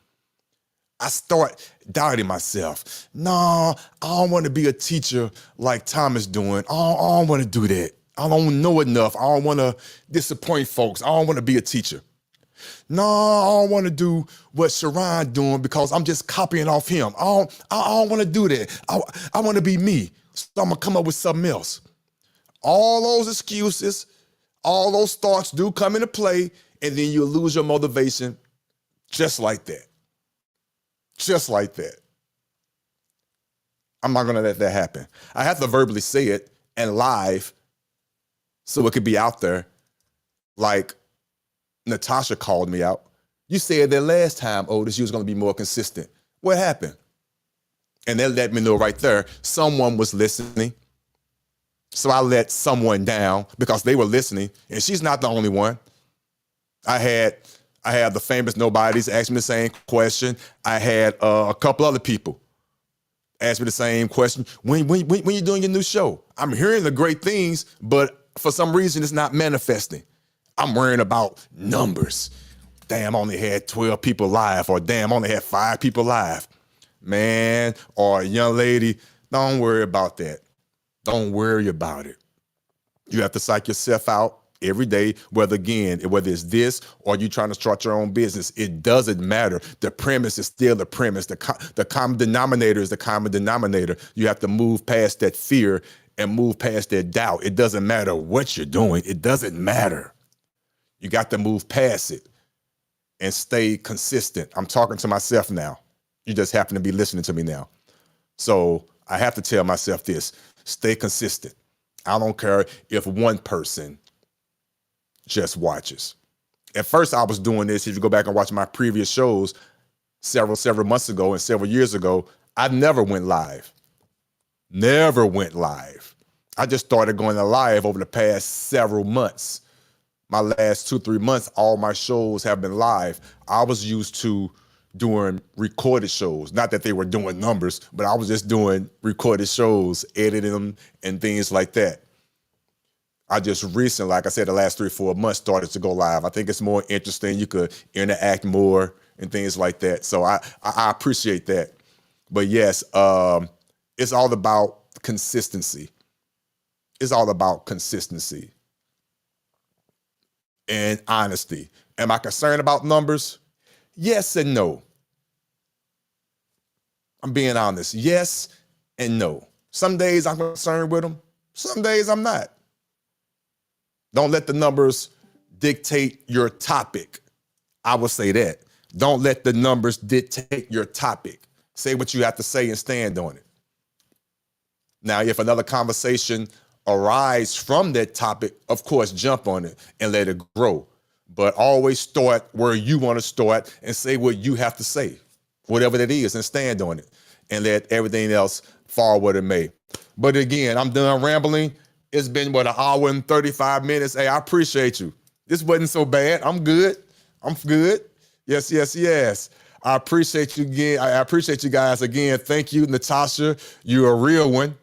Speaker 5: I start doubting myself. No, I don't want to be a teacher like Thomas doing. I don't want to do that. I don't know enough. I don't want to disappoint folks. I don't want to be a teacher. No, I don't want to do what Sharon doing because I'm just copying off him. I don't want to do that. I want to be me. So I'm going to come up with something else. All those excuses, all those thoughts do come into play, and then you lose your motivation just like that. Just like that. I'm not going to let that happen. I have to verbally say it and live so it could be out there. Like Natasha called me out. You said that last time, Otis, you was going to be more consistent. What happened? And they let me know right there, someone was listening. So I let someone down because they were listening, and she's not the only one. I had the famous nobodies ask me the same question. I had a couple other people ask me the same question. When you doing your new show? I'm hearing the great things, but for some reason it's not manifesting. I'm worrying about numbers. Damn, I only had 12 people live, or damn, I only had 5 people live. Man, or young lady, don't worry about that. Don't worry about it. You have to psych yourself out every day, whether it's this or you trying to start your own business. It doesn't matter. The premise is still the premise. The common denominator is the common denominator. You have to move past that fear and move past that doubt. It doesn't matter what you're doing. It doesn't matter. You got to move past it and stay consistent. I'm talking to myself now. You just happen to be listening to me now. So I have to tell myself this. Stay consistent. I don't care if one person just watches. At first, I was doing this. If you go back and watch my previous shows several months ago and several years ago, I never went live. Never went live. I just started going live over the past several months. My last 2-3 months, all my shows have been live. I was used to doing recorded shows. Not that they were doing numbers, but I was just doing recorded shows, editing them and things like that. I just recently, like I said, the last 3 or 4 months started to go live. I think it's more interesting. You could interact more and things like that. So I appreciate that. But yes, it's all about consistency. It's all about consistency and honesty. Am I concerned about numbers? Yes and no. I'm being honest. Yes and no. Some days I'm concerned with them. Some days I'm not. Don't let the numbers dictate your topic. I will say that. Don't let the numbers dictate your topic. Say what you have to say and stand on it. Now, if another conversation arises from that topic, of course, jump on it and let it grow. But always start where you want to start and say what you have to say, whatever that is, and stand on it and let everything else fall where it may. But again, I'm done rambling. It's been, what, 1 hour and 35 minutes. Hey, I appreciate you. This wasn't so bad. I'm good. I'm good. Yes, yes, yes. I appreciate you again. I appreciate you guys again. Thank you, Natasha. You're a real one.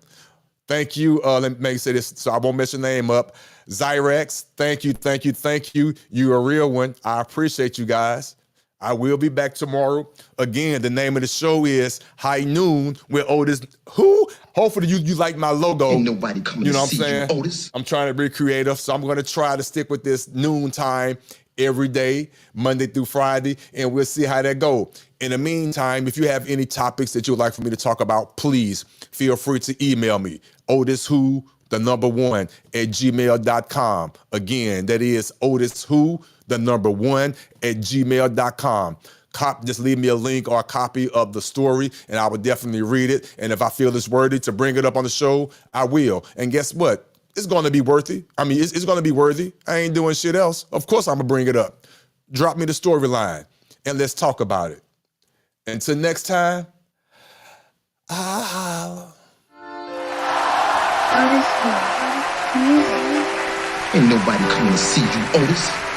Speaker 5: Thank you. Let me say this so I won't mess your name up. Zyrex, thank you, thank you, thank you. You're a real one. I appreciate you guys. I will be back tomorrow. Again, the name of the show is High Noon with OtisWho. Hopefully you like my logo.
Speaker 4: Ain't nobody coming
Speaker 5: You know
Speaker 4: to
Speaker 5: what I'm
Speaker 4: see
Speaker 5: saying?
Speaker 4: you, Otis.
Speaker 5: I'm trying to be creative, so I'm going to try to stick with this noon time every day, Monday through Friday, and we'll see how that goes. In the meantime, if you have any topics that you would like for me to talk about, please feel free to email me, OtisWho, the number 1 at gmail.com. Again, that is OtisWho, the number 1 at gmail.com. Just leave me a link or a copy of the story, and I would definitely read it. And if I feel it's worthy to bring it up on the show, I will. And guess what? It's going to be worthy. I mean, it's going to be worthy. I ain't doing shit else. Of course I'm going to bring it up. Drop me the storyline, and let's talk about it. Until next time,
Speaker 3: OtisWho. Music.
Speaker 4: Ain't nobody coming to see you, Otis.